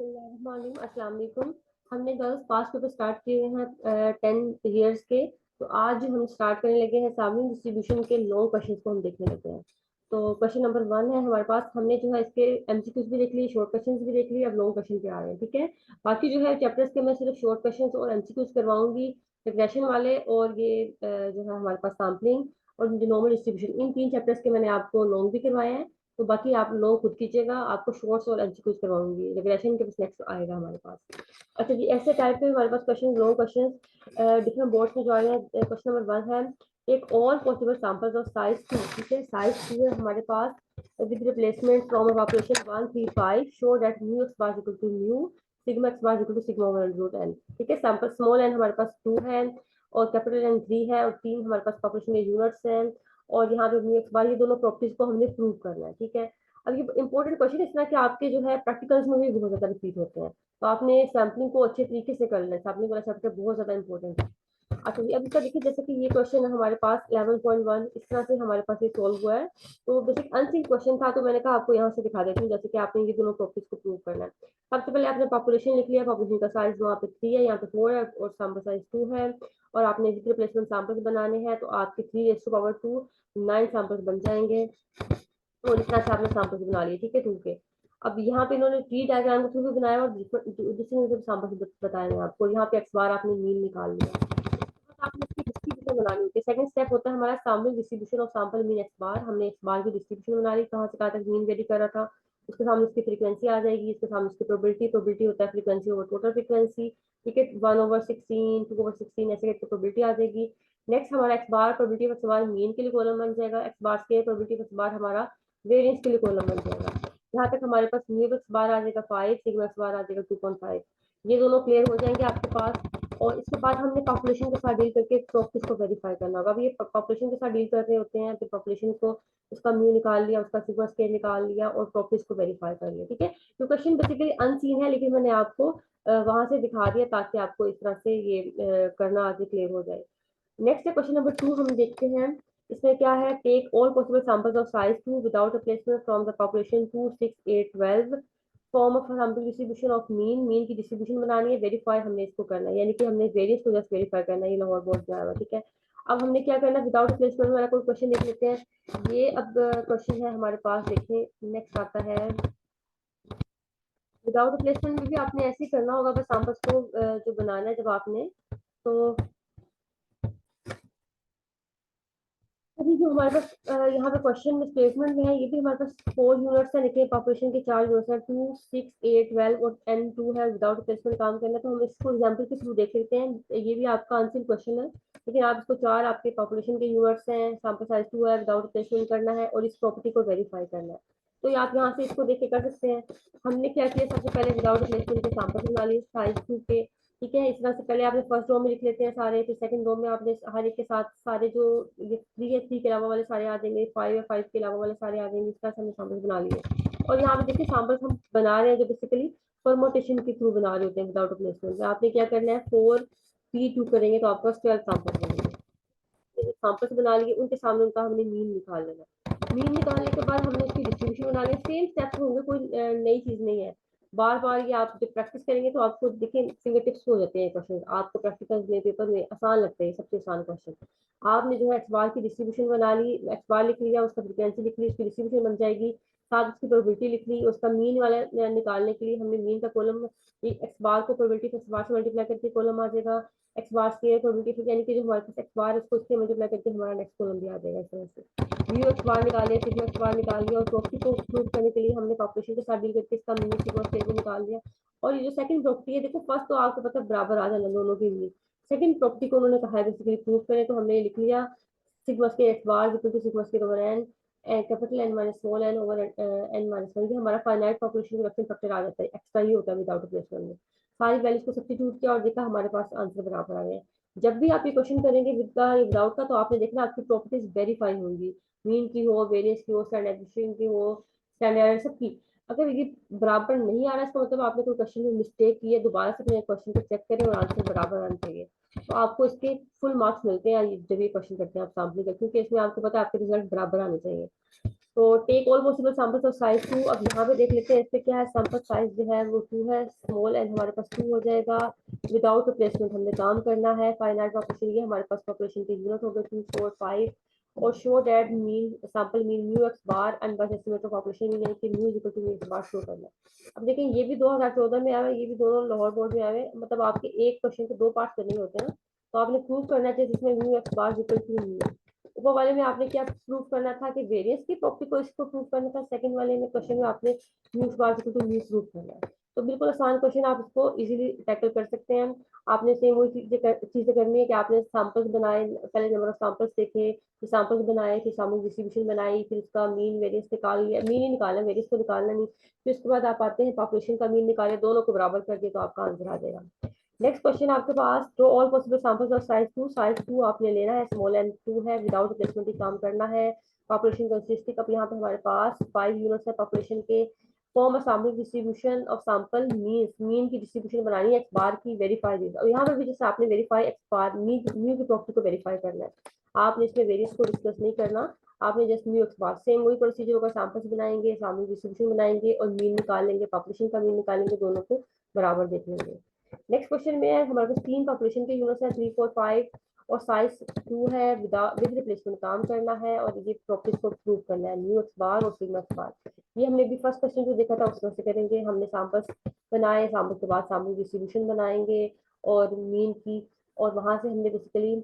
अस्सलाम वालेकुम। हमने गर्ल्स पास पेपर स्टार्ट किए हैं 10 ईयर्स के। तो आज हम स्टार्ट करने लगे हैं सामने डिस्ट्रीब्यूशन के लॉन्ग क्वेश्चंस को हम देखने लगे हैं। तो क्वेश्चन नंबर 1 है हमारे पास। हमने जो है इसके एमसीक्यूज भी देख लिए, शॉर्ट क्वेश्चंस भी देख लिए, अब लॉन्ग क्वेश्चन पे आ रहे हैं। ठीक है, बाकी जो है चैप्टर्स के मैं सिर्फ शॉर्ट क्वेश्चंस और एमसीक्यूज करवाऊंगी, रिग्रेशन वाले और ये जो है हमारे पास सैम्पलिंग और नॉर्मल डिस्ट्रीब्यूशन, इन 3 चैप्टर्स के मैंने आपको लॉन्ग भी करवाए हैं। तो बाकी आप लोग खुद कीजिएगा, आपको शॉर्ट्स और एमसीक्यूज करवाऊंगी, रिग्रेशन के बस नेक्स्ट आएगा हमारे पास। अच्छा जी, ऐसे टाइप के हमारे पास question, long question different boards में जो आए हैं। क्वेश्चन नंबर 1 है, एक all possible samples of size 2। ठीक है, साइज 2 है हमारे पास। With replacement from a population 135 show that mu x bar equal to mu sigma x bar equal to sigma one root n. ठीक है, सैंपल स्मॉल एन हमारे पास 2 है और कैपिटल एन 3 है और 3 हमारे पास पॉपुलेशन के यूनिट्स हैं। और यहाँ पे म्यू एक्स बार, ये दोनों प्रॉपर्टीज को हमने प्रूव करना है। ठीक है, अब ये इंपॉर्टेंट क्वेश्चन इस तरह के आपके जो है प्रैक्टिकल्स में भी बहुत ज्यादा रिपीट होते हैं। तो आपने सैम्पलिंग को अच्छे तरीके से कर लेना है। सैम्पलिंग वाला चैप्टर बहुत ज्यादा इंपॉर्टेंट है। अच्छा जी, अब इसका देखिए, जैसे कि ये क्वेश्चन है हमारे पास 11.1, इस तरह से हमारे पास ये सॉल्व हुआ है। तो बेसिक अनसीन क्वेश्चन था, तो मैंने कहा आपको यहाँ से दिखा देती हूँ, जैसे कि आपने ये दोनों प्रॉपर्टीज को प्रूव करना है। सबसे पहले आपने पॉपुलेशन लिख लिया। पॉपुलेशन का साइज वहाँ पे 3 है, यहाँ पे 4 है और सैम्पल साइज 2 है। और आपने रिप्लेसमेंट सैंपल्स बनाने हैं, तो आपके 3 raised to power 2 9 सैंपल्स बन जाएंगे। और इस तरह से आपने सैंपल्स बना लिए। ठीक है, 2 के। अब यहाँ पे इन्होंने ट्री डायग्राम के थ्रू भी बनाया और दूसरे सैंपल्स बताए हैं आपको। यहाँ पे एक्स बार आपने मीन निकाल लिया। बस आपने इसकी डिस्ट्रीब्यूशन बनानी होती है। सेकंड स्टेप होता है हमारा sample distribution of sample mean x bar. हमने एक्स बार की डिस्ट्रीब्यूशन बना ली, कहाँ से कहाँ तक मीन वेरी कर रहा था। उसके सामने इसकी फ्रीक्वेंसी आ जाएगी, इसके सामने इसकी प्रोबेबिलिटी। प्रोबेबिलिटी होता है फ्रीक्वेंसी ओवर टोटल फ्रीक्वेंसी। ठीक है, 1/16, 2/16 ऐसे करके प्रोबेबिलिटी आ जाएगी। नेक्स्ट हमारा x bar, probability of x bar mean के लिए कॉलम बन जाएगा। X bar square, probability of x bar हमारा वेरिएंस के लिए कॉलम बन जाएगा। यहाँ तक हमारे पास म्यू एक्स बार आ जाएगा 5, सिग्मा एक्स बार आ जाएगा 2.5। ये दोनों क्लियर हो जाएंगे आपके पास। और इसके बाद हमने पॉपुलेशन के साथ डील करके प्रॉपर्टीज को वेरीफाई करना होगा। अब ये पॉपुलेशन के साथ डील कर रहे होते हैं, फिर पॉपुलेशन को उसका म्यू निकाल लिया, उसका सिग्मा स्केयर निकाल लिया और प्रॉपर्टीज को वेरीफाई कर लिया। ठीक है, तो क्वेश्चन बेसिकली अनसीन है, लेकिन मैंने आपको वहां से दिखा दिया ताकि आपको इस तरह से ये करना आगे क्लियर हो जाए। नेक्स्ट है क्वेश्चन नंबर 2, हम देखते हैं। इसमें क्या है, take all possible samples of size 2 without replacement from the population 2 6 8 12 form of sample distribution of mean. Mean की डिस्ट्रीब्यूशन बनानी है, वेरीफाई हमने इसको करना है, यानी कि हमने वेरियस को जस्ट वेरीफाई करना है। ये लाहौर बोर्ड में आया हुआ। ठीक है, अब हमने क्या करना है, विदाउट रिप्लेसमेंट वाला कोई क्वेश्चन देख लेते हैं। ये अब क्वेश्चन है हमारे पास, देखें नेक्स्ट आता है। विदाउट रिप्लेसमेंट में भी आपने ऐसे ही करना होगा, बस सैंपल्स को जो बनाना है जब आपने, तो अभी जो हमारे पास यहाँ पे क्वेश्चन में स्टेटमेंट में है, ये भी हमारे पास 4 यूनिट्स है। देखिए पॉपुलेशन के 4 यूनिट्स हैं, 2 6 8 12 और N2 है। विदाउट रिप्लेसमेंट काम करना है, तो हम इसको एग्जाम्पल के थ्रू देख लेते हैं। ये भी आपका आंसर क्वेश्चन है, लेकिन आप इसको 4 आपके पॉपुलेशन के यूनिट्स हैं, सैंपल साइज 2 है, विदाउट रिप्लेसमेंट करना है और इस प्रॉपर्टी को वेरीफाई करना है। तो ये आप यहाँ से इसको देख के कर सकते हैं। हमने क्या किया, सबसे पहले विदाउट रिप्लेसमेंट के सैंपल बना लिए साइज 2 के। ठीक है, इस तरह से पहले आपने फर्स्ट रो में लिख लेते हैं सारे, फिर सेकंड रो में आपने हर एक के साथ सारे जो ये 3 है 3 के अलावा वाले सारे आ जाएंगे, 5 है 5 के अलावा वाले सारे आ जाएंगे। इस तरह से हमने सैंपल्स बना लिए। और यहाँ पे देखिए सैंपल्स हम बना रहे हैं जो बेसिकली परमोटेशन के थ्रू बना रहे होते हैं विदाउट रिप्लेसमेंट में। आपने क्या करना है, 4 P2 करेंगे तो आपका 12 सैंपल्स बनेंगे। सैंपल्स बना लिए, उनके सामने उनका हमने मीन निकाल लेना। मीन निकालने के बाद हमने उसकी डिस्ट्रीब्यूशन बना ली। सेम स्टेप्स होंगे, कोई नई चीज नहीं है। बार बार ये आप जब प्रैक्टिस करेंगे तो आपको देखिए फिंगर टिप्स हो जाते हैं क्वेश्चन, आपको प्रैक्टिकल में पेपर में आसान लगते हैं, सबसे आसान क्वेश्चन। आपने जो है एक्स बार की डिस्ट्रीब्यूशन बना ली, एक्स बार लिख लिया, उसका फ्रीक्वेंसी लिख ली, उसकी डिस्ट्रीब्यूशन बन जाएगी। साथ उसकी प्रोबेबिलिटी लिख ली, उसका मीन वाला निकालने के लिए हमने मीन का कॉलम, एक्स बार को प्रोबेबिलिटी एक्स बार से मल्टीप्लाई करके कॉलम आ जाएगा। एक्स बार स्क्वायर प्रोबेबिलिटी यानी कि जो हमारे पास एक्स बार है उसको इससे मल्टीप्लाई करके हमारा नेक्स्ट कॉलम भी आ जाएगा। इस तरह से म्यू एक्स बार निकाल लिया, सिग्मा एक्स बार निकाल लिया और प्रॉपर्टी को प्रूव करने के लिए हमने पॉपुलेशन के साथ डील करके इसका म्यू सिग्मा स्क्वायर भी निकाल लिया। और ये जो सेकंड प्रॉपर्टी है, देखो फर्स्ट तो आपको पता है बराबर आ जाना दोनों के लिए। सेकंड प्रॉपर्टी को उन्होंने कहा है बेसिकली प्रूव करें, तो हमने लिख लिया sigma square x bar equal to sigma square over n capital n minus small n over n minus one. ये हमारा फाइनाइट पॉपुलेशन रिडक्शन फैक्टर आ जाता है, एक्स्ट्रा ही होता है विदाउट रिप्लेसमेंट में। सारी वैल्यूज को सब्स्टिट्यूट किया और देखा हमारे पास आंसर बराबर आ गया। जब भी आप ये क्वेश्चन करेंगे विद का या विदाउट का, तो आपने देखना आपकी प्रॉपर्टीज वेरीफाई होंगी, मीन की हो, वेरियंस की हो, स्टैंडर्ड डिस्ट्रीब्यूशन की हो, स्टैंडर्ड सबकी। अगर ये बराबर नहीं आ रहा है, इसका मतलब आपने कोई क्वेश्चन में मिस्टेक की है। दोबारा से अपने क्वेश्चन को चेक करें और आंसर बराबर आना चाहिए। तो आपको इसके फुल मार्क्स मिलते हैं जब ये क्वेश्चन करते हैं आप सैम्पलिंग का, क्योंकि इसमें आपको पता है आपके रिजल्ट बराबर आने चाहिए। तो take all possible samples of size 2। अब यहाँ पे देख लेते हैं इस पे क्या है, सैंपल साइज जो है वो 2 है, स्मॉल एंड हमारे पास 2 हो जाएगा। विदाउट रिप्लेसमेंट हमने काम करना है। फाइनाइट पॉपुलेशन ये हमारे पास पॉपुलेशन की जरूरत होगी 2 4 5, और show that mean sample mean mu x bar unbiased estimate of population mean यानी कि mu equal to mu x bar show करना है। अब देखिए ये भी 2014 में आया, ये भी दोनों लाहौर बोर्ड में आए, मतलब आपके एक क्वेश्चन के 2 पार्ट करने होते हैं ना, तो आपने प्रूव करना चाहिए जिसमें mu x bar equal to mu. ऊपर वाले में आपने क्या प्रूव करना था कि वेरिएंस की प्रॉपर्टी को इसको प्रूव करना था, सेकंड वाले में क्वेश्चन में आपने mu bar equal to mu prove करना है। तो बिल्कुल आसान क्वेश्चन, आप इसको इजीली टैकल कर सकते हैं। आपने सेम वही चीजें करनी है कि आपने सैंपल्स बनाए, पहले नंबर ऑफ सैंपल्स देखे, फिर सैंपल्स बनाए, फिर सामूहिक डिस्ट्रीब्यूशन बनाई, फिर उसका मीन वेरियंस निकाल लिया, मीन ही निकालना, वेरियंस को निकालना नहीं। फिर उसके बाद आप आते हैं पॉपुलेशन का मीन निकाले, दोनों को बराबर कर दिए तो आपका आंसर आ जाएगा। नेक्स्ट क्वेश्चन आपके पास, draw all possible samples of size 2। Size 2 आपने लेना है, स्मॉल एंड 2 है, विदाउट रिप्लेसमेंट ही काम करना है। पॉपुलेशन कंसिस्टिंग, अब यहाँ पे हमारे पास 5 यूनिट्स है पॉपुलेशन के। फॉर्म सामूहिक distribution of sample mean, mean की डिस्ट्रीब्यूशन बनानी है एक्स बार की, वेरीफाई दिस। और यहाँ पे भी जैसे आपने verify x bar mean mu की प्रॉपर्टी को वेरीफाई करना है, आपने इसमें वेरियंस को डिस्कस नहीं करना, आपने जस्ट म्यू एक्स बार, सेम वही प्रोसीजर होगा, सैंपल्स बनाएंगे, सामूहिक डिस्ट्रीब्यूशन बनाएंगे और मीन निकालेंगे, पॉपुलेशन का मीन निकालेंगे, दोनों को बराबर देख लेंगे। नेक्स्ट क्वेश्चन में है हमारे पास 3 पॉपुलेशन के यूनिट्स है, 3 4 5, और साइज 2 है, विद रिप्लेसमेंट काम करना है, और ये प्रॉपर्टीज को प्रूव करना है, म्यू एक्स बार और सिग्मा एक्स बार। ये हमने भी फर्स्ट क्वेश्चन जो देखा था उसमें से करेंगे, हमने सैंपल्स बनाए, सैंपल्स के बाद सामूहिक डिस्ट्रीब्यूशन बनाएंगे और मीन की, और वहां से हमने बेसिकली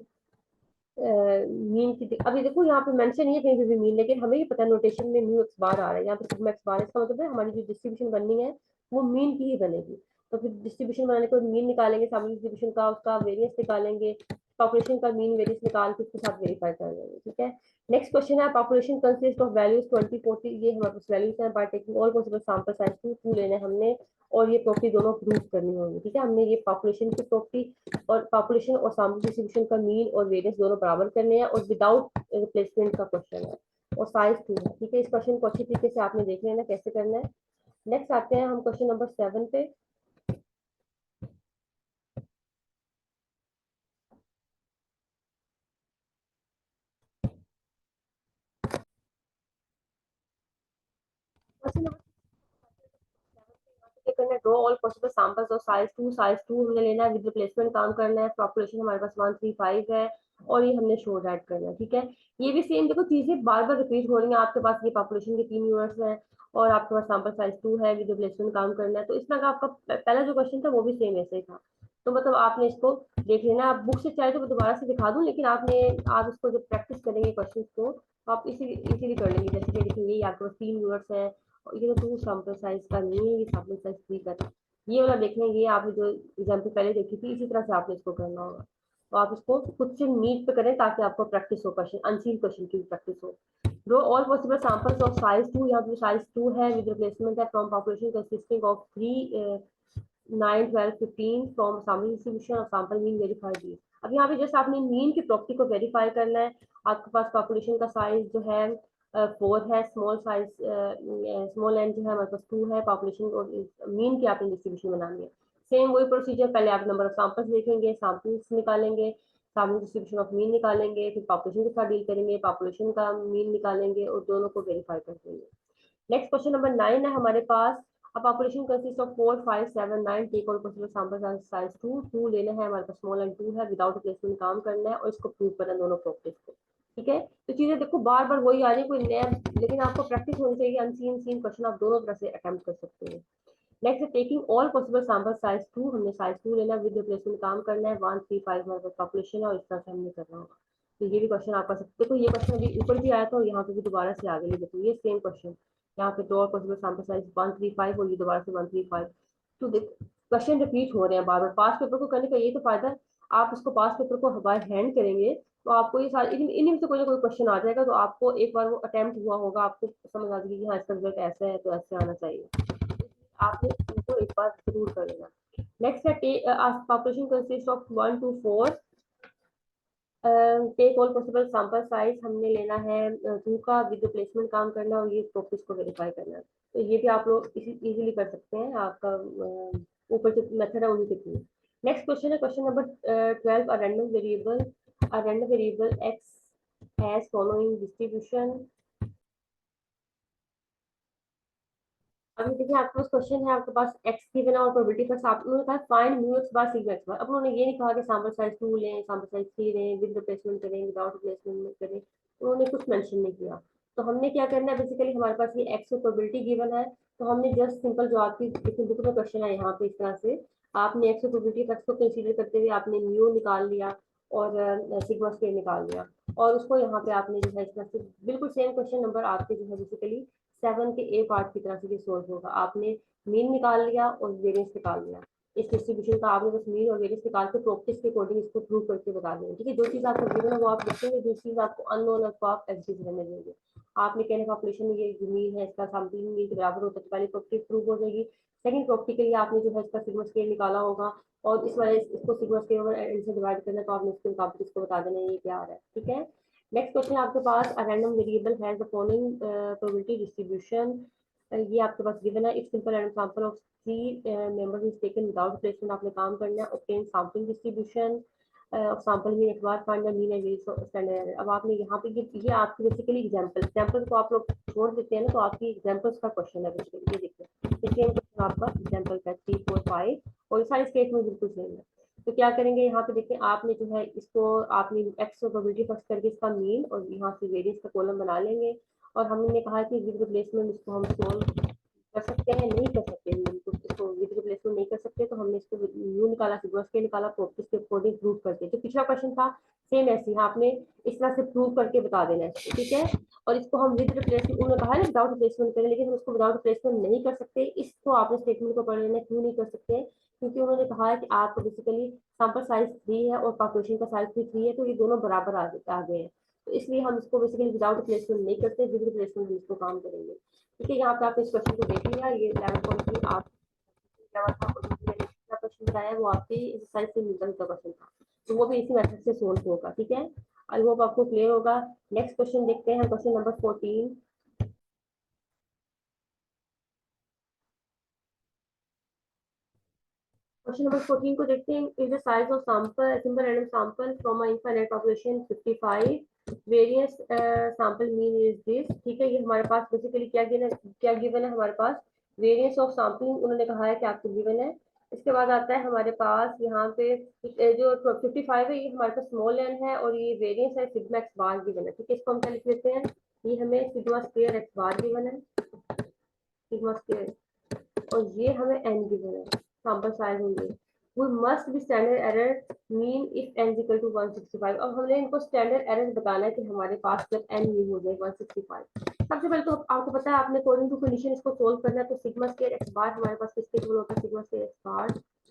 मीन की, अभी देखो यहाँ पे मेंशन नहीं है कहीं पे भी मीन, लेकिन हमें ये पता है नोटेशन में म्यू एक्स बार आ रहा है, यहाँ पे सिग्मा एक्स बार, इसका मतलब है हमारी जो डिस्ट्रीब्यूशन बननी है वो मीन की ही बनेगी। तो फिर डिस्ट्रीब्यूशन बनाने के बाद मीन निकालेंगे, सामने डिस्ट्रीब्यूशन का उसका वेरियंस निकालेंगे, पॉपुलेशन का मीन वेरियंस निकाल के उसके साथ वेरीफाई कर देंगे, ठीक है। नेक्स्ट क्वेश्चन है, पॉपुलेशन कंसिस्ट ऑफ वैल्यूज 20 40, ये हमारे पास वैल्यूज हैं, by taking all possible sample size 2 लेने हमने, और ये प्रॉपर्टी दोनों प्रूव करनी होगी, ठीक है। हमने ये पॉपुलेशन की प्रॉपर्टी और पॉपुलेशन और सामूहिक डिस्ट्रीब्यूशन का मीन और वेरियंस दोनों बराबर करने हैं, और विदाउट रिप्लेसमेंट का क्वेश्चन है, और साइज 2 है, ठीक है। इस क्वेश्चन को अच्छी तरीके से आपने देख लेना कैसे करना है। नेक्स्ट आते हैं हम क्वेश्चन नंबर 7 पे। क्वेश्चन नंबर करना है, draw all possible samples of size 2। Size 2 हमने लेना है, विद रिप्लेसमेंट काम करना है, पॉपुलेशन हमारे पास 135 है, और ये हमने शो ऐड करना है, ठीक है। ये भी सेम, देखो चीजें बार बार रिपीट हो रही हैं, आपके पास ये पॉपुलेशन के 3 यूनिट्स हैं, और आपके पास सैंपल साइज 2 है, विद रिप्लेसमेंट काम करना है, तो इसमें का आपका पहला जो क्वेश्चन था वो भी सेम ऐसे ही था। तो मतलब आपने इसको देख लेना, आप बुक से चाहे तो मैं दोबारा से दिखा दूं, लेकिन आपने आप इसको जब प्रैक्टिस करेंगे क्वेश्चन को तो आप इसीलिए कर लेंगे। जैसे कि देखिए ये आपके पास 3 यूनिट्स है, और ये तो 2 सैंपल साइज का नहीं है, ये सैंपल साइज 3 का था। ये वाला देखें, ये आपने जो एग्जाम्पल पहले देखी थी इसी तरह से आपने इसको करना होगा, तो आप इसको खुद से नीट पे करें ताकि आपको प्रैक्टिस हो, क्वेश्चन अनसीन क्वेश्चन की प्रैक्टिस हो। Draw all possible samples of size 2, यहाँ पे साइज 2 है, विद रिप्लेसमेंट है, from population consisting of 3 9 12 15 from सामूहिक डिस्ट्रीब्यूशन और सैंपल मीन वेरीफाई दी। अब यहाँ पे जैसे आपने मीन की प्रॉपर्टी को वेरीफाई करना है, आपके पास पॉपुलेशन का साइज जो है 4 है, स्मॉल साइज स्मॉल एंड जो है हमारे पास 2 है, पॉपुलेशन और मीन की आपने डिस्ट्रीब्यूशन बनानी है। सेम वही प्रोसीजर, पहले आप नंबर ऑफ सैंपल्स देखेंगे, सैंपल्स निकालेंगे, सामूहिक डिस्ट्रीब्यूशन ऑफ मीन निकालेंगे, फिर पॉपुलेशन के साथ डील करेंगे, पॉपुलेशन का मीन निकालेंगे और दोनों को वेरीफाई कर देंगे। नेक्स्ट क्वेश्चन नंबर 9 है हमारे पास, a population consists of 4 5 7 9, take all possible samples and size 2 2 लेना है हमारे पास, स्मॉल एंड 2 है, विदाउट रिप्लेसमेंट काम करना है, और इसको प्रूव करना है दोनों प्रॉपर्टीज को, ठीक है। तो चीजें देखो बार बार वही आ रही है, कोई नया, लेकिन आपको प्रैक्टिस होनी चाहिए, अनसीन सीन क्वेश्चन आप दोनों तरह से अटेम्प्ट कर सकते हैं। नेक्स्ट है taking all possible sample size 2, हमने साइज 2 लेना है, विद रिप्लेसमेंट काम करना है, 1 3 5 हमारे पास पॉपुलेशन है, और इस तरह से हमने करना होगा। तो ये भी क्वेश्चन आप कर सकते हो, देखो ये क्वेश्चन अभी ऊपर भी आया था और यहाँ पे भी दोबारा से आगे देखो ये सेम क्वेश्चन, यहाँ पे दो पॉसिबल सैंपल साइज 135 और ये दोबारा से 135। तो देखो क्वेश्चन रिपीट हो रहे हैं बार बार, पास पेपर को करने का ये तो फायदा है, आप इसको पास पेपर को बाय हैंड करेंगे तो आपको ये सारे इन्हीं में से कोई ना कोई क्वेश्चन आ जाएगा, तो आपको एक बार वो अटेम्प्ट हुआ होगा, आपको समझ आ जाएगी कि हाँ इसका रिजल्ट ऐसा है तो ऐसे आना चाहिए, आपने इनको एक बार जरूर कर लेना। नेक्स्ट है population consist of 1 to 4, take all possible sample size हमने लेना है 2 का, विद रिप्लेसमेंट काम करना है, और ये टॉपिक्स को वेरीफाई करना है। तो ये भी आप लोग इजीली कर सकते हैं, आपका ऊपर जो मेथड है उन्हीं के थ्रू। नेक्स्ट क्वेश्चन है question number 12, a random variable X has following distribution, अभी देखिए आपके पास क्वेश्चन है, आपके पास एक्स गिवन है और प्रोबेबिलिटी पर आप उन्होंने कहा फाइंड म्यू एक्स बार सिग्मा एक्स बार। अब उन्होंने ये नहीं कहा कि सैंपल साइज 2 लें, सैंपल साइज 3 लें, विद रिप्लेसमेंट करें, विदाउट रिप्लेसमेंट करें, उन्होंने कुछ मेंशन नहीं किया। तो हमने क्या करना है, बेसिकली हमारे पास ये एक्स और प्रोबेबिलिटी गिवन है, तो हमने जस्ट सिंपल जो आपकी बुक में क्वेश्चन है यहाँ पे इस तरह से, आपने एक्स और प्रोबेबिलिटी एक्स को कंसीडर करते हुए आपने म्यू निकाल लिया और सिग्मा स्क्वायर निकाल लिया, और उसको यहाँ पे आपने जो है इस तरह से बिल्कुल सेम क्वेश्चन नंबर आपके जो है बेसिकली 7 के ए पार्ट की तरह से ये सोल्व होगा। आपने मीन निकाल लिया और वेरिएंस निकाल लिया, इस डिस्ट्रीब्यूशन का आपने बस मीन और वेरिएंस निकाल के प्रॉपर्टीज के अकॉर्डिंग इसको प्रूव करके बता देंगे। ठीक है, जो चीज आपको गिवन है वो आप लिखेंगे, जो चीज आपको अननोन है उसको आप एज इट इज रहने देंगे। आपने कहने पॉपुलेशन में ये मीन है, इसका सैम्पलिंग मीन के बराबर होता है, तो पहली प्रॉपर्टी प्रूव हो जाएगी। सेकंड प्रॉपर्टी के लिए आपने जो है इसका सिग्मा स्क्वायर निकाला होगा, और इस वाले इसको सिग्मा स्क्वायर ओवर एन से डिवाइड करना है, तो आपने इसके मुताबिक इसको बता देना है ये क्या आ रहा है। ठीक है, नेक्स्ट क्वेश्चन आपके पास, a random variable has the following probability distribution. ये आपके पास गिवन है, if simple random sample of 3 members is taken without replacement, आपने काम करना है obtain sampling distribution of sample mean एट bar, find the mean and variance standard error. अब आपने यहाँ पे ये आपकी बेसिकली एग्जांपल को आप लोग छोड़ देते हैं ना, तो आपकी एग्जांपल्स का क्वेश्चन है बेसिकली, ये देखिए ये सेम क्वेश्चन आपका एग्जांपल का 3 4 5 और सारे स्टेटमेंट बिल्कुल सेम है। तो क्या करेंगे यहाँ पे देखिए, आपने जो है इसको आपने एक्स और प्रोबेबिलिटी फर्स्ट करके इसका मीन और यहाँ से वेरिएंस का कॉलम बना लेंगे, और हमने कहा कि विद रिप्लेसमेंट इसको हम सोल्व कर सकते हैं, नहीं कर सकते हैं, तो इसको विद रिप्लेसमेंट नहीं कर सकते, तो हमने इसको यू निकाला, सिग्मा स्क्वायर निकाला, प्रॉपर्टीज के अकॉर्डिंग प्रूव करके, जो पिछला क्वेश्चन था सेम ऐसे ही आपने इस तरह से प्रूव करके बता देना है इसको। ठीक है, और इसको हम विद रिप्लेसमेंट, उन्होंने कहा है विदाउट रिप्लेसमेंट करें, लेकिन हम इसको विदाउट रिप्लेसमेंट नहीं कर सकते। इसको आपने स्टेटमेंट को पढ़ लेना, क्यों नहीं कर सकते, क्योंकि उन्होंने कहा है कि आपको बेसिकली सैंपल साइज 3 है और पॉपुलेशन का साइज भी 3 है, तो ये दोनों बराबर आ गए हैं, तो इसलिए हम इसको बेसिकली विदाउट रिप्लेसमेंट नहीं करते, विद रिप्लेसमेंट हम इसको काम करेंगे। ठीक है, यहाँ पे आपने इस क्वेश्चन को देख लिया, ये 11.3 आप क्या था, और जो मैंने दूसरा क्वेश्चन बताया वो आपके एक्सरसाइज से मिलता जुलता क्वेश्चन था, तो वो भी इसी मेथड से सोल्व होगा। ठीक है, आई होप आपको क्लियर होगा। नेक्स्ट क्वेश्चन देखते हैं, क्वेश्चन नंबर 14। क्वेश्चन नंबर 14 को देखते हैं, is the size of sample simple random sample from a infinite population 55, various sample mean is this. ठीक है, ये हमारे पास बेसिकली क्या गिवन है हमारे पास, वेरियंस ऑफ सैम्पलिंग उन्होंने कहा है कि आपको गिवन है। इसके बाद आता है हमारे पास यहाँ पे जो 55 है, ये हमारे पास स्मॉल एन है, और ये वेरियंस है सिग्मा एक्स बार गिवन है। ठीक है, इसको हम क्या लिख लेते हैं, ये हमें sigma square x bar given है, सिग्मा स्क्वायर, और ये हमें एन गिवन है, सैंपल साइज होंगे। We must be standard error mean if n equal to 165। अब हमने इनको स्टैंडर्ड एरर बताना है कि हमारे पास जब एन मीन हो जाए 165। सबसे पहले तो आपको पता है आपने अकॉर्डिंग टू कंडीशन इसको सोल्व करना है, तो सिग्मा स्क्वायर एक्स बार हमारे पास किसके इक्वल होता है, sigma square x bar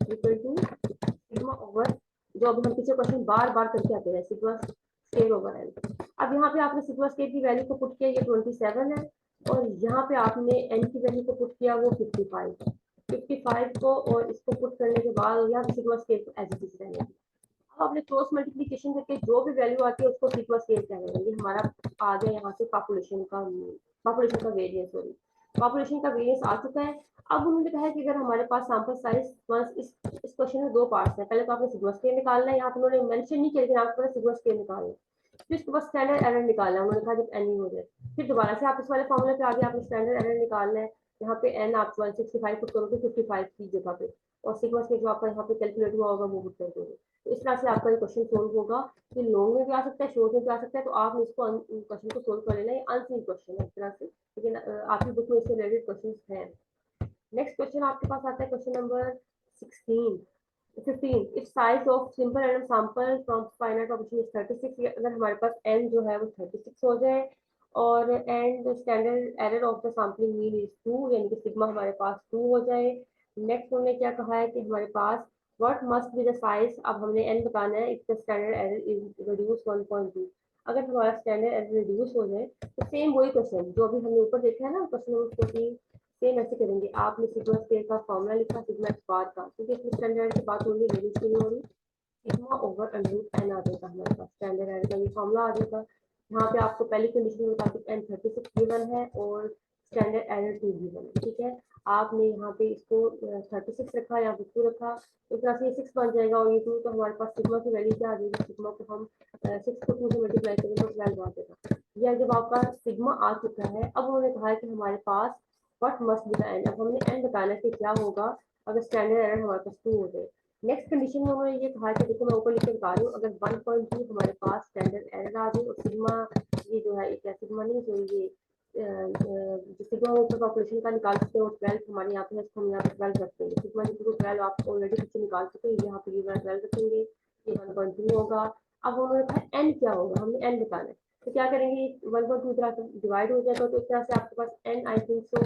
equal to sigma over, जो अभी हम पीछे क्वेश्चन बार बार करके आते हैं, सिग्मा स्क्वायर ओवर एन। अब यहाँ पे आपने सिग्मा स्क्वायर की वैल्यू को पुट किया, ये 27 है, और यहाँ पे आपने एन की वैल्यू को पुट किया वो 55 को, और इसको पुट करने के बाद यहाँ सिग्मा स्क्वायर को एज इट इज रहने दिया। अब आपने क्रॉस मल्टीप्लिकेशन करके जो भी वैल्यू आती है उसको सिग्मा स्क्वायर कह रहे हैं। ये हमारा आ गया यहाँ से पॉपुलेशन का वेरिएंस, सॉरी पॉपुलेशन का वेरिएंस आ चुका है। अब उन्होंने कहा है कि अगर हमारे पास सैंपल साइज इस क्वेश्चन में 2 पार्ट्स हैं, पहले तो आपने सिग्मा स्क्वायर निकालना है, यहाँ पे उन्होंने मेंशन नहीं किया, लेकिन आपको सिग्मा स्क्वायर निकालना है, फिर इसके बाद स्टैंडर्ड एरर निकालना है, उन्होंने कहा जब एन हो जाए, फिर दोबारा से आप इस वाले फॉर्मूले पे आगे आपने स्टैंडर्ड एरर निकालना है, यहाँ पे एन आप 165 पुट करोगे 55 की जगह पे, और सिग्मा स्क्वायर जो आपका यहाँ पे कैलकुलेट हुआ होगा वो पुट कर दोगे, तो इस तरह से आपका ये क्वेश्चन सोल्व होगा। ये लॉन्ग में भी आ सकता है, शॉर्ट में भी आ सकता है, तो आपने इसको क्वेश्चन को सोल्व कर लेना, ये अनसीन क्वेश्चन है इस तरह से, लेकिन आपकी बुक में इससे रिलेटेड क्वेश्चन है। नेक्स्ट क्वेश्चन आपके पास आता है question number 15। If size of simple random sample from finite population is 36, अगर हमारे पास n जो है वो 36 हो जाए, और and standard error of the sampling mean is 2, यानी कि सिग्मा हमारे पास 2 हो जाए। नेक्स्ट उन्होंने क्या कहा है कि हमारे पास what must be the size, अब हमने n बताना है if the standard error is reduce 1.2। अगर हमारा स्टैंडर्ड एरर रिड्यूस हो जाए, तो सेम वही क्वेश्चन जो अभी हमने ऊपर देखा है ना, क्वेश्चन नंबर 14, सेम ऐसे करेंगे। आपने सिग्मा स्क्वायर का फॉर्मूला लिखा, सिग्मा एक्स बार का, क्योंकि इसमें स्टैंडर्ड की बात हो रही है, वेरिएंस की नहीं हो रही, sigma over under root n आ जाएगा हमारे पास, स्टैंडर्ड एरर का ये फॉर्मूला आ जाएगा। यहाँ पे आपको पहली कंडीशन के मुताबिक एन 36 गिवन है और स्टैंडर्ड एरर 2 गिवन है। ठीक है, आपने यहाँ पे इसको 36 रखा या 2 रखा, इस तरह से ये 6 बन जाएगा, और ये 2, तो हमारे पास सिग्मा की वैल्यू क्या आ जाएगी, सिग्मा को हम 6 को 2 से मल्टीप्लाई करेंगे तो 12 आ जाएगा। यह जब आपका सिग्मा आ चुका है, अब उन्होंने कहा है कि हमारे पास what must be the end. अब हमने एंड बताना है कि क्या होगा अगर स्टैंडर्ड एरर हमारे पास 2 हो जाए। नेक्स्ट कंडीशन में उन्होंने ये कहा कि देखो मैं ऊपर लिख के बता रही हूँ, अगर 1.2 हमारे पास स्टैंडर्ड एरर आ जाए और सिग्मा, ये जो है क्या सिग्मा नहीं जो ये जो सिग्मा ऊपर पॉपुलेशन का निकाल सकते हो 12 हमारे यहाँ पे है, हम यहाँ पे 12 रखते हैं। सिग्मा इक्वल टू 12 आप ऑलरेडी पीछे निकाल चुके हैं, यहाँ पे ये 12 रखेंगे, ये 1.2 होगा। अब उन्होंने कहा एन क्या होगा, हमने एन बताना है। तो क्या करेंगे, 1.2 तरह से डिवाइड हो जाएगा, तो इस तरह से आपके पास एन आई थिंक सो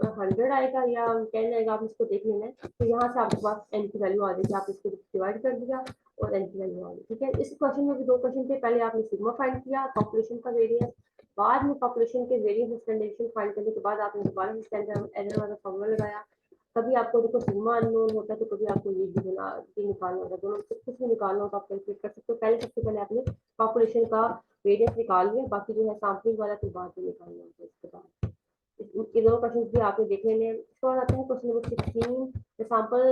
100 आएगा या 10 आएगा, आप इसको देख लेना है। तो यहाँ से आपके पास एन की वैल्यू आ जाएगी, आप इसको डिवाइड कर दिया और एन की वैल्यू आ गई। ठीक है, इस क्वेश्चन में भी 2 क्वेश्चन थे, पहले आपने सिग्मा फाइंड किया पॉपुलेशन का वेरिएंस, बाद में पॉपुलेशन के वेरिएंस स्टैंडर्ड फाइंड करने के बाद आपने दोबारा स्टैंडर्ड एरर वाला फॉर्मूला लगाया। कभी आपको देखो सिग्मा अननोन होता है तो कभी आपको ये भी निकालना होता है, दोनों कुछ भी निकालना होता है आप कैलकुलेट कर सकते हो। पहले सबसे पहले आपने पॉपुलेशन का वेरिएंस निकाल लिया, बाकी जो है सैम्पलिंग वाला फिर बाद में निकालना होता है। इसके बाद ये दोनों क्वेश्चन भी आपने देख लेने हैं। इसके बाद आते हैं question number 16, the sample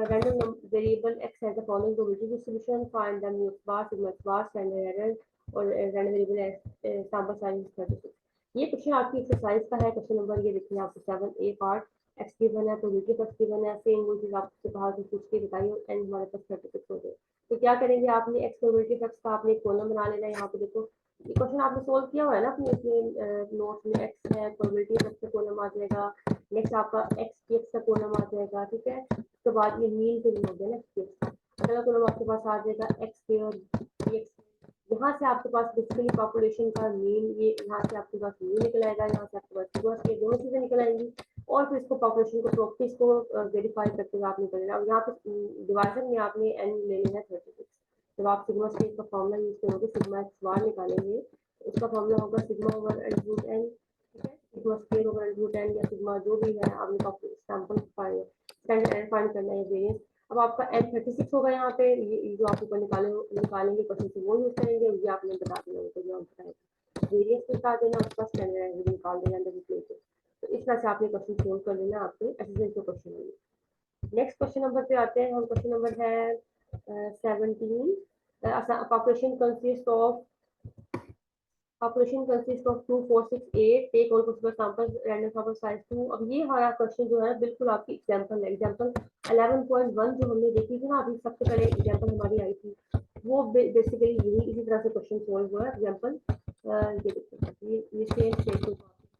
random variable X has the following probability distribution, find the mu bar sigma bar standard error और रैंडम वेरिएबल सैंपल साइज 36। ये क्वेश्चन आपकी एक्सरसाइज का है। क्वेश्चन नंबर ये देखिए आपको 7A पार्ट, एक्स गिवन है, probability x given है, सेम वो चीज आपसे कहा कि पूछ के बताइए, एंड हमारे पास 36 हो गए। तो क्या करेंगे, आपने एक्स प्रोबेबिलिटी एक्स का आपने एक कॉलम बना लेना है। यहाँ पे देखो ये क्वेश्चन आपने सोल्व किया हुआ है ना अपने इसमें नोट्स में, एक्स है प्रोबेबिलिटी एक्स का कॉलम आ जाएगा, नेक्स्ट आपका एक्स की एक्स का कॉलम आ जाएगा। ठीक है, उसके बाद ये मीन के लिए हो गया ना एक्स की एक्स, अगला कॉलम आपके पास आ जाएगा एक्स स्क्वायर एक्स। यहाँ से आपके पास बेसिकली पॉपुलेशन का मीन, ये यहाँ से आपके पास मीन निकल आएगा, यहाँ से आपके पास सिग्मा स्क्वायर, दोनों चीजें निकल आएंगी। और फिर इसको पॉपुलेशन को प्रॉपर्टीज को वेरीफाई करते हुए आपने करना है। यहाँ पे डिवाइजन में आपने एन ले लेना है 36। जब आप सिग्मा स्क्वायर का फॉर्मूला यूज करोगे, सिग्मा एक्स बार निकालेंगे, उसका फॉर्मूला होगा sigma over under root n. ठीक है, sigma square over under root n या सिग्मा जो भी है, आपने सैंपल स्टैंडर्ड एरर फाइंड करना है वेरिएंस। अब आपका एन 36 होगा यहाँ पे, ये जो आप ऊपर निकालेंगे क्वेश्चन से वो यूज करेंगे, ये आपने बता देना तो जो बताएगा वेरिएंस बता देना, उसका स्टैंडर्ड एरर निकाल देना अंडर रूट लेके। तो इस तरह से आपने क्वेश्चन सोल्व कर लेना आपके एसएसएल के क्वेश्चन में। नेक्स्ट क्वेश्चन नंबर पे आते हैं हम। क्वेश्चन नंबर है 17, population consists of population consists of 2 4 6 8, take all possible samples, random sample size 2। अब ये हमारा क्वेश्चन जो है बिल्कुल आपकी एग्जांपल है। एग्जांपल 11.1 जो हमने देखी थी ना अभी, सबसे पहले एग्जांपल हमारी आई थी, वो बेसिकली यही इसी तरह से क्वेश्चन सोल्व हुआ है। एग्जांपल ये देखिए, ये सेम स्टेटमेंट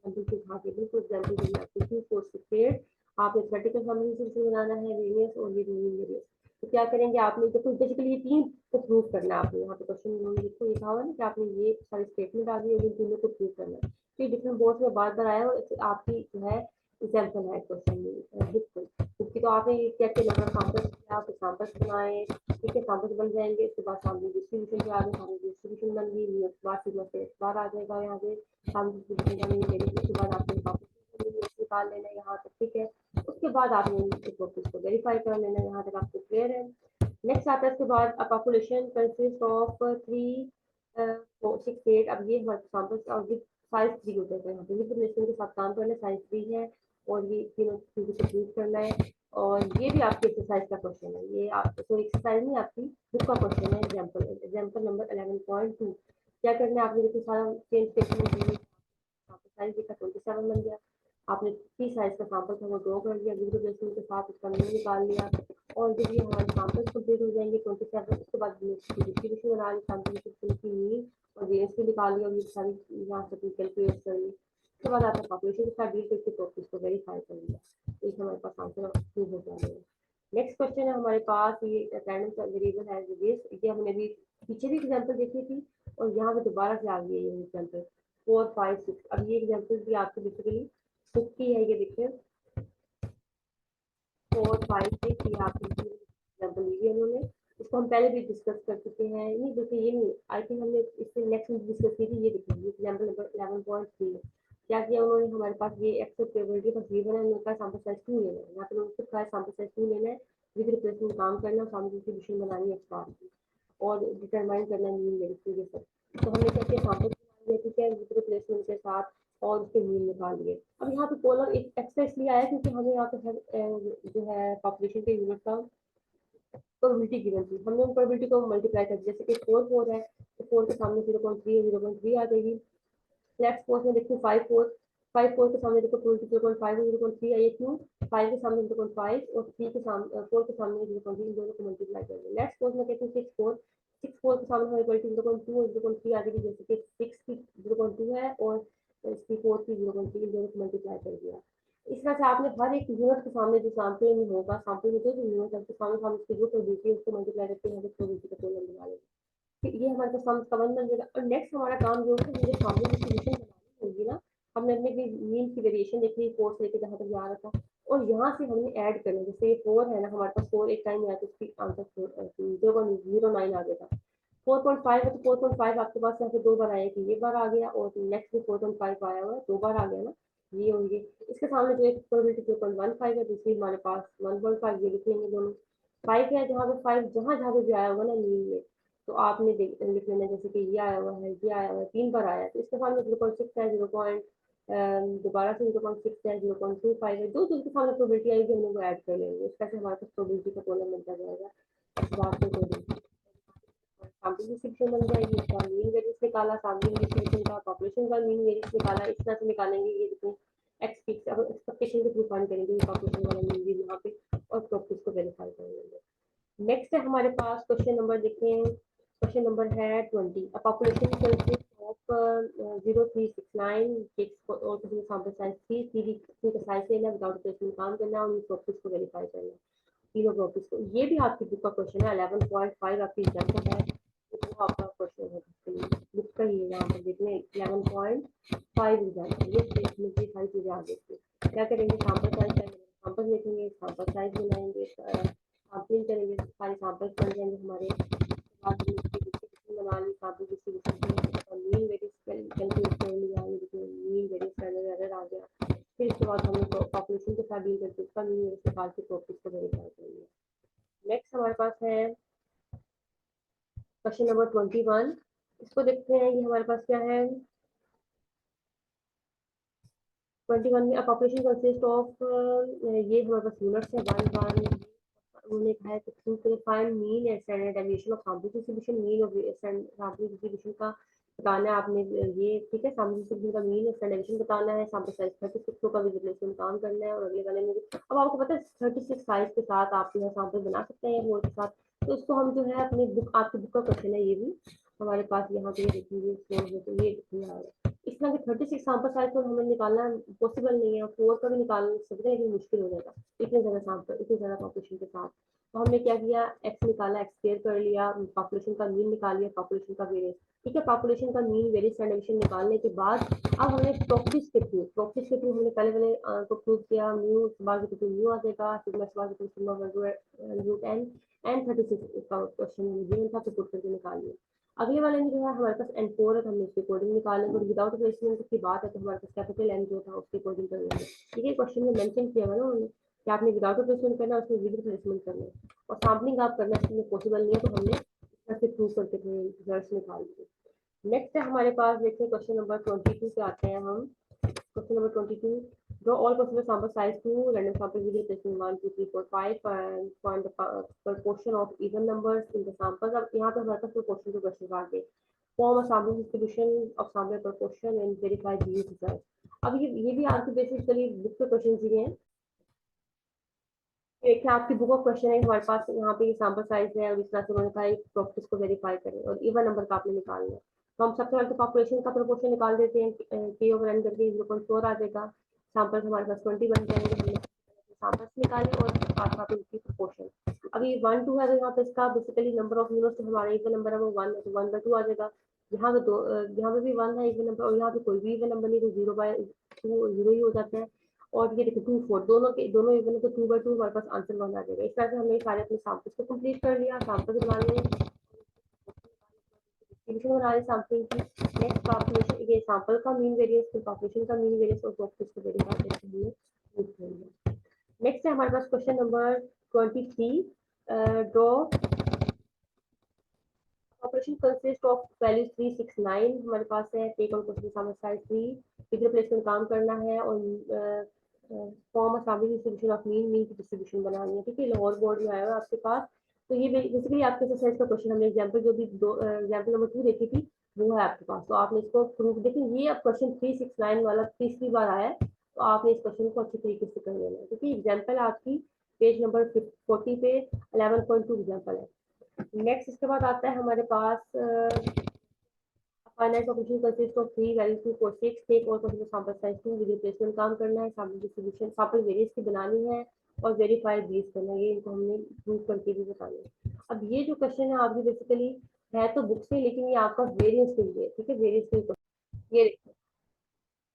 बिल्कुल भागे बिल्कुल एग्जांपल दी आपको 2 4 6 8, आपने वर्टिकल फॉर्मेशन से बनाना है वेरिएंस और ये मीन वेरिएंस। तो क्या करेंगे, आपने देखो बेसिकली ये तीन को प्रूव करना है आपने। यहाँ पे क्वेश्चन में देखो लिखा हुआ है ना कि आपने ये सारी स्टेटमेंट आ गई और इन तीनों को प्रूव करना है। तो डिफरेंट बोर्ड में बार बार आया और आपकी जो है एग्जाम्पल है क्वेश्चन में बिल्कुल, क्योंकि तो आपने ये क्या क्या नंबर सैंपल्स किया, आपके सैंपल्स बनाए, ठीक है, सैंपल्स बन जाएंगे। उसके बाद सामने डिस्ट्रीब्यूशन के आगे सामने डिस्ट्रीब्यूशन बन गई, न्यूज बार सिग्मा से बार आ जाएगा यहाँ पे सामने डिस्ट्रीब्यूशन बनेगी, उसके बाद आपने निकाल लेना है यहाँ तक। ठीक है, उसके बाद आपने इसको वेरीफाई कर लेना, यहाँ तक आपको क्लियर है। नेक्स्ट आता है इसके बाद पॉपुलेशन कंसिस्ट ऑफ 3 6 8। अब ये हमारे सैंपल्स और विद साइज 3 होते हैं, यहाँ पे विद रिलेशन के साथ काम करना, साइज 3 है और ये तीनों चीजों को प्रूव करना है। और ये भी आपकी एक्सरसाइज का क्वेश्चन है, ये आप तो एक्सरसाइज नहीं आपकी बुक का क्वेश्चन है। एग्जाम्पल नंबर 11.2, क्या करना है आपने, देखो सारा सेम स्टेटमेंट साइज देखा 27 बन गया, आपने 3 साइज का सैंपल था वो ड्रॉ कर लिया, विद रिलेशन के साथ उसका मीन निकाल लिया। और जब ये हमारे सैंपल्स कंप्लीट हो जाएंगे 27, उसके बाद डिस्ट्रीब्यूशन बना ली, सैंपल डिस्ट्रीब्यूशन की मीन और वेरिएंस भी निकाल लिया और ये सारी यहाँ से कैलकुलेट कर ली। उसके बाद आपने पॉपुलेशन के साथ डील करके तो इसको वेरीफाई कर लिया, तो ये हमारे पास आंसर प्रूव हो जाएगा। नेक्स्ट क्वेश्चन है हमारे पास, ये रैंडम वेरिएबल है वेरिएंस, ये हमने भी पीछे भी एग्जांपल देखी थी और यहाँ पे दोबारा से आ गई है ये एग्जांपल 4 5 6। अब ये एग्जांपल भी आपको बेसिकली बुक की है, ये देखिए 4 5 6, ये आपकी एग्जांपल ली है उन्होंने, इसको हम पहले भी डिस्कस कर चुके हैं। नहीं देखिए ये नहीं, आई थिंक हमने इससे नेक्स्ट में डिस्कस की थी। ये देखिए एग्जांपल नंबर 11.3, क्या किया उन्होंने, हमारे पास ये एक्स प्रोबेबिलिटी का गिवन है, उनका सैंपल साइज 2 लेना है, यहाँ पे उन्होंने कहा सैंपल साइज 2 लेना है, विद रिप्लेसमेंट काम करना, सामने डिस्ट्रीब्यूशन बनानी है एक्स बार की और डिटरमाइन करना मीन वेरिएंस ये सब। तो हमने क्या किया, सैंपल बना लिया, ठीक है, विद रिप्लेसमेंट के साथ और उसके मीन निकाल लिए। अब यहाँ पे कॉलम एक एक्स्ट्रा इसलिए आया क्योंकि हमें यहाँ पे जो है पॉपुलेशन के यूनिट का प्रोबेबिलिटी गिवन थी, हमने उन प्रोबेबिलिटी को मल्टीप्लाई कर दिया। जैसे कि 4 4 है तो 4 के सामने 0.3 0.3 आ जाएगी। नेक्स्ट पोर्स में देखिए 5 4, 5 4 के सामने देखो 0.5 और 0.3 आई है, क्यों? 5 के सामने 0.5 और 3 के सामने 4 के सामने 0.3, इन दोनों को मल्टीप्लाई कर दें। लेट्स सपोज मैं कहती हूँ 6 4 के सामने हमारी क्वालिटी 0.2 और 0.3 आ जाएगी, जैसे कि 6 की 0.2 है और इसकी 4 की 0.3, इन दोनों को मल्टीप्लाई कर दिया। इस तरह से आपने हर एक यूनिट के सामने जो सैंपल में होगा, सैंपल में जो यूनिट है उसके सामने हम उसकी जो प्रोबेबिलिटी है उसको मल्टीप्लाई करके यहाँ पे प्रोबेबिलिटी का कोलम बना लेंगे। ये हमारे पास सम का वन बन जाएगा। और नेक्स्ट हमारा काम जो है मुझे फैमिली डिस्ट्रीब्यूशन बनानी होगी ना। हमने अपने मीन की वेरिएशन देखी फोर से लेकर जहाँ तक जा रहा था, और यहाँ से हमने ऐड करना, जैसे ये 4 है ना, हमारे पास 4 एक टाइम आया तो इसकी आंसर 0.09 आ गया था। 4.5 है तो 4.5 आपके पास यहाँ पे दो बार आया कि ये बार आ गया, और नेक्स्ट भी 4.5 आया हुआ है, दो बार आ गया ना, ये होंगे। इसके सामने जो एक प्रोबेबिलिटी 0.15 है, दूसरी हमारे पास 1.5, ये लिख लेंगे दोनों। 5 है, जहाँ पे 5 जहाँ जहाँ पे भी आया होगा ना मीन में, तो आपने लिख लेना, जैसे कि ये आया हुआ है, ये आया हुआ है, 3 बार आया है, तो इसके सामने 0.6 है, दोबारा से 0.6 है, 0.25 है, जो जिसके सामने प्रोबेबिलिटी आएगी हम लोग ऐड कर लेंगे। इस तरह से हमारे पास प्रोबेबिलिटी का कॉलम बनता जाएगा। बात में सैंपल डिस्ट्रीब्यूशन बन जाएगी, इसका मीन वेरिएंस निकाला, सैंपलिंग डिस्ट्रीब्यूशन का पॉपुलेशन का मीन वेरिएंस निकाला, इस तरह से निकालेंगे। ये देखो एक्सपेक्टेशन के थ्रू फाइंड करेंगे पॉपुलेशन वाला मीन भी यहाँ पे, और प्रॉफिट को वेरीफाई करेंगे। नेक्स्ट है हमारे पास क्वेश्चन नंबर, देखते हैं क्वेश्चन नंबर है 20। A population consist of 0369 ticks और सैंपल साइज 3 3 का साइज लेना, विदाउट प्लेसमेंट काम करना और प्रॉफिट को वेरीफाई करना, तीनों प्रॉफिट को। ये भी आपकी बुक का क्वेश्चन है, 11.5 आपकी एग्जाम का है, वो आपका क्वेश्चन है बुक का ही है। यहाँ पर देखने 11.5 एग्जाम का, ये सारी चीजें आ देखिए। क्या करेंगे, सैंपल साइज सैंपल देखेंगे, सैंपल साइज बनाएंगे, सैम्पलिंग करेंगे, सारे सैंपल्स बन जाएंगे हमारे। बाद में इसकी डिस्ट्रीब्यूशन बना ली, sample distribution mean variance calculate कर लिया, ये देखिए मीन वेरिएंस एरर आ गया। फिर इसके बाद हमने पॉपुलेशन के साथ डील करके उसका मीन वेरिएंस निकाल के प्रॉफिट को वेरीफाई कर लिया। नेक्स्ट हमारे पास है क्वेश्चन नंबर 21। इसको देखते हैं, ये हमारे पास क्या है 21 में। पॉपुलेशन कंसिस्ट ऑफ, ये हमारे पास यूनिट्स है 1 1। उन्होंने कहा है कि to find mean and standard deviation of sample distribution, mean और सैंपल डिस्ट्रीब्यूशन का बताना है आपने, ये ठीक है। सैंपल डिस्ट्रीब्यूशन का मीन और स्टैंडर्ड डेविएशन बताना है, सैंपल साइज 36 का भी रिप्लेसमेंट काम करना है, और अगले वाले में भी। अब आपको पता है 36 साइज के साथ आप जो है सैंपल बना सकते हैं या मोड के साथ, तो इसको हम जो है अपनी बुक, आपकी बुक का क्वेश्चन है ये भी हमारे पास यहाँ पे लिखेंगे, तो ये लिखेंगे। इस तरह के 36 सैंपल साइज तो हमें निकालना पॉसिबल नहीं है, 4 का भी निकाल सकते हैं लेकिन मुश्किल हो जाएगा इतने ज़्यादा सैंपल, इतने ज़्यादा पॉपुलेशन के साथ। तो हमने क्या किया, एक्स निकाला, एक्स स्क्वायर कर लिया, पॉपुलेशन का मीन निकाल लिया, पॉपुलेशन का वेरिएंस, ठीक है। पॉपुलेशन का मीन वेरिएंस एंड डिवीजन निकालने के बाद अब हमने प्रॉक्सिस के थ्रू हमने पहले वाले को प्रूव किया, म्यू बार के थ्रू म्यू आ जाएगा, सिग्मा बार के through sigma root n and 36 का क्वेश्चन गिवन था तो पुट करके निकाल लिया। अगले वाले में जो है हमारे पास एन 4 है, तो हमने उसके अकॉर्डिंग निकालेंगे, और विदाउट प्लेसमेंट की बात है तो हमारे पास कैपिटल एन जो था उसके अकॉर्डिंग कर लेंगे। ठीक है, क्वेश्चन में मेंशन किया हुआ ना उन्होंने कि आपने विदाउट प्लेसमेंट करना है, उसमें विद प्लेसमेंट करना है, और सैम्पलिंग आप करना इसमें पॉसिबल नहीं है, तो हमने ऐसे प्रूव करके रिजल्ट निकाल दिए। नेक्स्ट है हमारे पास, देखिए क्वेश्चन नंबर 22 पे आते हैं हम। Question number 22, draw all possible sample size to random sample with replacement 1 2 3 4 5 and find the proportion of even numbers in the samples। अब यहाँ पे हमारे पास proportion के क्वेश्चन आ गए। Form a sample distribution of sample proportion and verify these results। अब ये भी आपके बेसिकली बुक के क्वेश्चन ही हैं। देखिए आपकी बुक ऑफ क्वेश्चन है हमारे पास, यहाँ पे ये सैम्पल साइज है और इस तरह से उन्होंने कहा प्रॉपर्टीज को वेरीफाई करें और इवन नंबर का आपने निकालना है। तो हम सबसे पहले पॉपुलेशन का प्रोपोर्शन निकाल देते हैं, के ओवर एन करके 0.4 आ जाएगा। सैम्पल हमारे पास 20 बन जाएंगे, हमने सैम्पल्स निकाले और साथ उनकी प्रोपोर्शन। अभी 1 2 है तो यहाँ पे इसका बेसिकली नंबर ऑफ यूनिट्स हमारा इवन नंबर है वो 1 है, तो 1/2 आ जाएगा। यहाँ पे यहाँ पे भी 1 है इवन नंबर, और यहाँ पे कोई भी इवन नंबर नहीं, तो 0/2 0 ही हो जाता है। और ये देखो 2 4 दोनों इवन, तो 2/2 हमारे पास आंसर बन आ जाएगा। इस तरह से हमने सारे अपने सैंपल्स को कंप्लीट कर लिया, सैंपल बना लिए, डिस्ट्रीब्यूशन बना ली सैंपलिंग की। नेक्स्ट पॉपुलेशन, ये सैंपल का मीन वेरिएंस, फिर पॉपुलेशन का मीन वेरिएंस और प्रॉपर्टीज को वेरीफाई करके हमने प्रूव कर लिया। नेक्स्ट है हमारे पास question number 23, draw operation consist of values 369 हमारे पास है, take on question some size 3 with replacement काम करना है, और form a sample distribution of mean की डिस्ट्रीब्यूशन बनानी है। ठीक है, लाहौर बोर्ड में आया हुआ आपके पास। तो ये बेसिकली आपके एक्सरसाइज का क्वेश्चन, हमने एग्जांपल जो भी दो एग्जांपल नंबर 2 देखी थी वो है आपके पास। तो आपने इसको प्रूफ, देखिए ये अब क्वेश्चन 369 वाला तीसरी बार आया है, तो आपने इस क्वेश्चन को अच्छी तरीके से कर लेना है, क्योंकि एग्जाम्पल आपकी पेज नंबर 40 पे 11.2 एग्जाम्पल है। नेक्स्ट इसके बाद आता है हमारे पास finite operation consist of 3 values 2 4 6 take और possible sample size 2 with replacement काम करना है, सैंपल डिस्ट्रीब्यूशन सैंपल वेरिएंस की बनानी है और वेरीफाई बेस करना है, ये इनको हमने प्रूव करके भी बताना है। अब ये जो क्वेश्चन है आपकी बेसिकली है तो बुक से, लेकिन ये आपका वेरिएंस के लिए, ठीक है, वेरिएंस के लिए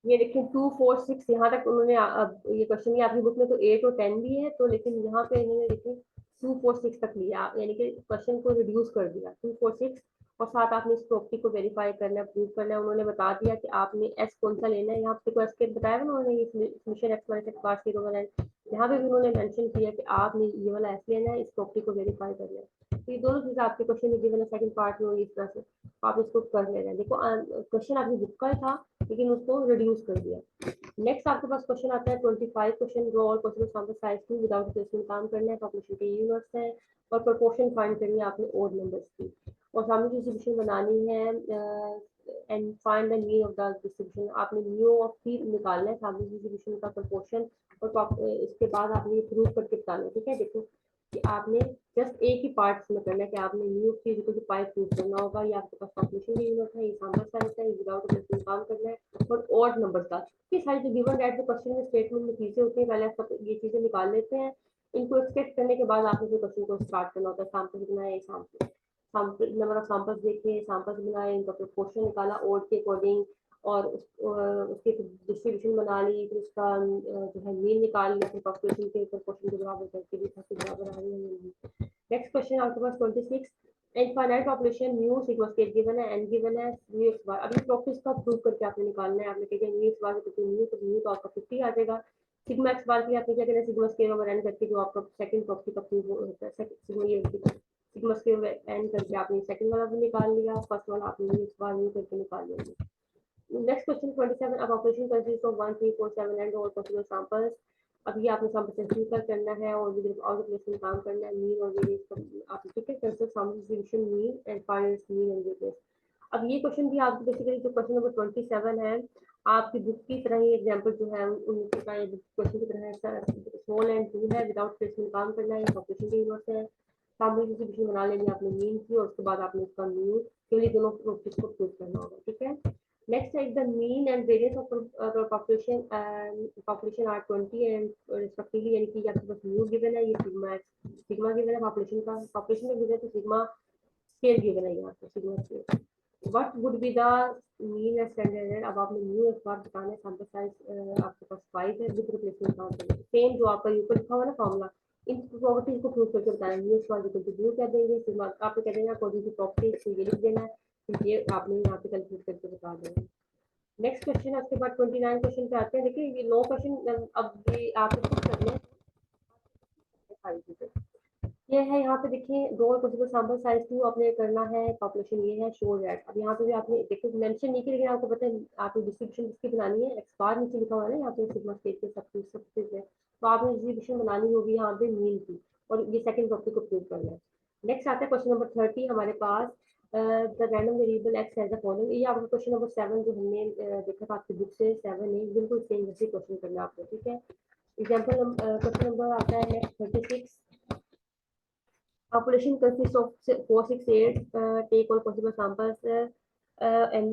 ये देखिए 2 4 6 यहाँ तक उन्होंने अब ये क्वेश्चन ये आपकी बुक में तो 8 और 10 भी है, तो लेकिन यहाँ पे इन्होंने देखिए 2 4 6 तक लिया, यानी कि क्वेश्चन को रिड्यूस कर दिया 2 4 6, और साथ आपने इस प्रॉपर्टी को वेरीफाई करना है, प्रूव करना है। उन्होंने बता दिया कि आपने एस कौन सा लेना है, यहाँ पे एस के बताया ना उन्होंने, समीशन एक्स माइनस एक्स बार जीरो वन, यहाँ पे भी उन्होंने मेंशन किया कि आपने ये वाला एस लेना है, इस प्रॉपर्टी को वेरीफाई करना है। तो ये दोनों चीजें आपके क्वेश्चन में गिवन है सेकंड पार्ट में, इस तरह से आप इसको कर ले रहे हैं। देखो क्वेश्चन आपकी बुक का था, लेकिन उसको रिड्यूस कर दिया। नेक्स्ट आपके पास क्वेश्चन आता है 25 क्वेश्चन, रो और question sample size 2 without replacement काम करना है, पॉपुलेशन के यूनिट्स है और प्रोपोर्शन फाइंड करनी है आपने ओड नंबर्स की, और सामने डिस्ट्रीब्यूशन बनानी है and find the mean of the distribution, आपने म्यू ऑफ पी निकालना है सामने डिस्ट्रीब्यूशन का प्रोपोर्शन, और इसके बाद आपने ये प्रूव करके बताना है। ठीक है, देखो कि आपने जस्ट एक ही पार्ट में करना है कि आपने mu of p equal to pi prove करना होगा, ये आपके पास पॉपुलेशन की यूनिट है, ये सैंपल साइज है, विदाउट रिप्लेसमेंट काम करना है और ऑड नंबर का। ये सारी जो गिवन डेट जो क्वेश्चन में स्टेटमेंट में चीजें होती हैं, पहले आप ये चीजें निकाल लेते हैं, इनको एक्सपेक्ट करने के बाद आपने जो क्वेश्चन को स्टार्ट करना होता है, सैंपल कितना है, सैंपल नंबर ऑफ सैंपल्स देखे, सैंपल्स बनाए, इनका प्रोपोर्शन निकाला ओड के अकॉर्डिंग, और उसके डिस्ट्रीब्यूशन बना ली, फिर उसका जो है मीन निकाल लिया, फिर पॉपुलेशन के प्रोपोर्शन के बराबर करके देखा कि बराबर आ रही है। नेक्स्ट क्वेश्चन आपके पास 26, infinite population mu sigma scale given है, एन गिवन है, म्यू एक्स बार, अभी प्रॉपर्टीज का प्रूव करके आपने निकालना है। आपने कहा म्यू एक्स बार तो म्यू तो आपका 50 आ जाएगा, सिग्मा एक्स बार की आपने क्या करना है, सिग्मा स्केल ओवर एन करके जो आपका सेकंड प्रॉपर्टी का प्रूव होता है, सिग्मा ये सिग्मा स्केल एन करके आपने सेकंड वाला भी निकाल लिया, फर्स्ट वाला आपने म्यू एक्स बार म्यू करके निकाल लिया। नेक्स्ट क्वेश्चन 27, अब operation consist of 1 3 4 7 and all possible samples, अब ये आपने सैंपल सेंटर करना है और विद और रिप्लेसमेंट काम करना है, मीन और वेरिएंस आप ठीक है कैसे sample distribution mean and find mean and variance. अब ये क्वेश्चन भी आपको बेसिकली जो क्वेश्चन नंबर 27 है आपकी बुक की तरह ही एग्जांपल जो है उनके का क्वेश्चन की तरह है, स्मॉल एंड 2 है, विदाउट प्लेसमेंट काम करना है, ऑपरेशन की यूनिट है, सैंपल डिस्ट्रीब्यूशन बना लेंगे आपने मीन की, और उसके बाद आपने इसका मीन केवल दोनों प्रोसेस को प्रूव करना होगा। ठीक है, next is the mean and variance of population population are 20 and respectively, यानी कि आपके पास म्यू गिवन है, ये सिग्मा गिवन है, पॉपुलेशन में गिवन है, तो सिग्मा स्केल गिवन है यहाँ पे sigma scale. What would be the mean and standard error, अब आपने म्यू एक बार बताना है, सैंपल साइज आपके पास 5 है, विद रिप्लेसमेंट काम करना है, सेम जो आपका ऊपर लिखा हुआ है ना फॉर्मूला, इन प्रॉपर्टीज को प्रूव करके बताना है। म्यू इक्वल टू म्यू कह देंगे, सिग्मा आपको कह देना अकॉर्डिंग टू प्रॉपर्टीज ये लिख देना है, फिर ये आपने यहाँ पे कैलकुलेट करके बता देना। नेक्स्ट क्वेश्चन है, उसके बाद 29 क्वेश्चन पे आते हैं। देखिए ये 9 क्वेश्चन अब ये आप इसको करने हैं, ये है यहाँ पे देखिए दो पॉसिबल सैंपल साइज 2 आपने करना है, पॉपुलेशन ये है शो दैट। अब यहाँ पे भी आपने देखो मेंशन नहीं किया, लेकिन आपको पता है आपको डिस्ट्रीब्यूशन किसकी बनानी है, एक्स बार नीचे लिखा हुआ है ना यहाँ पे सिग्मा स्केल के सब चीज है, तो आपने डिस्ट्रीब्यूशन बनानी होगी यहाँ पे मीन की, और ये सेकंड टॉपिक को प्रूव करना है। नेक्स्ट आता है क्वेश्चन नंबर 30 हमारे पास, the random variable X has the following, ये आपका क्वेश्चन नंबर 7 जो हमने देखा था आपकी बुक से 7 है, बिल्कुल सेम जैसे क्वेश्चन करना है आपको। ठीक है, एग्जांपल क्वेश्चन नंबर आता है next 36, population consists of 468 take all possible samples and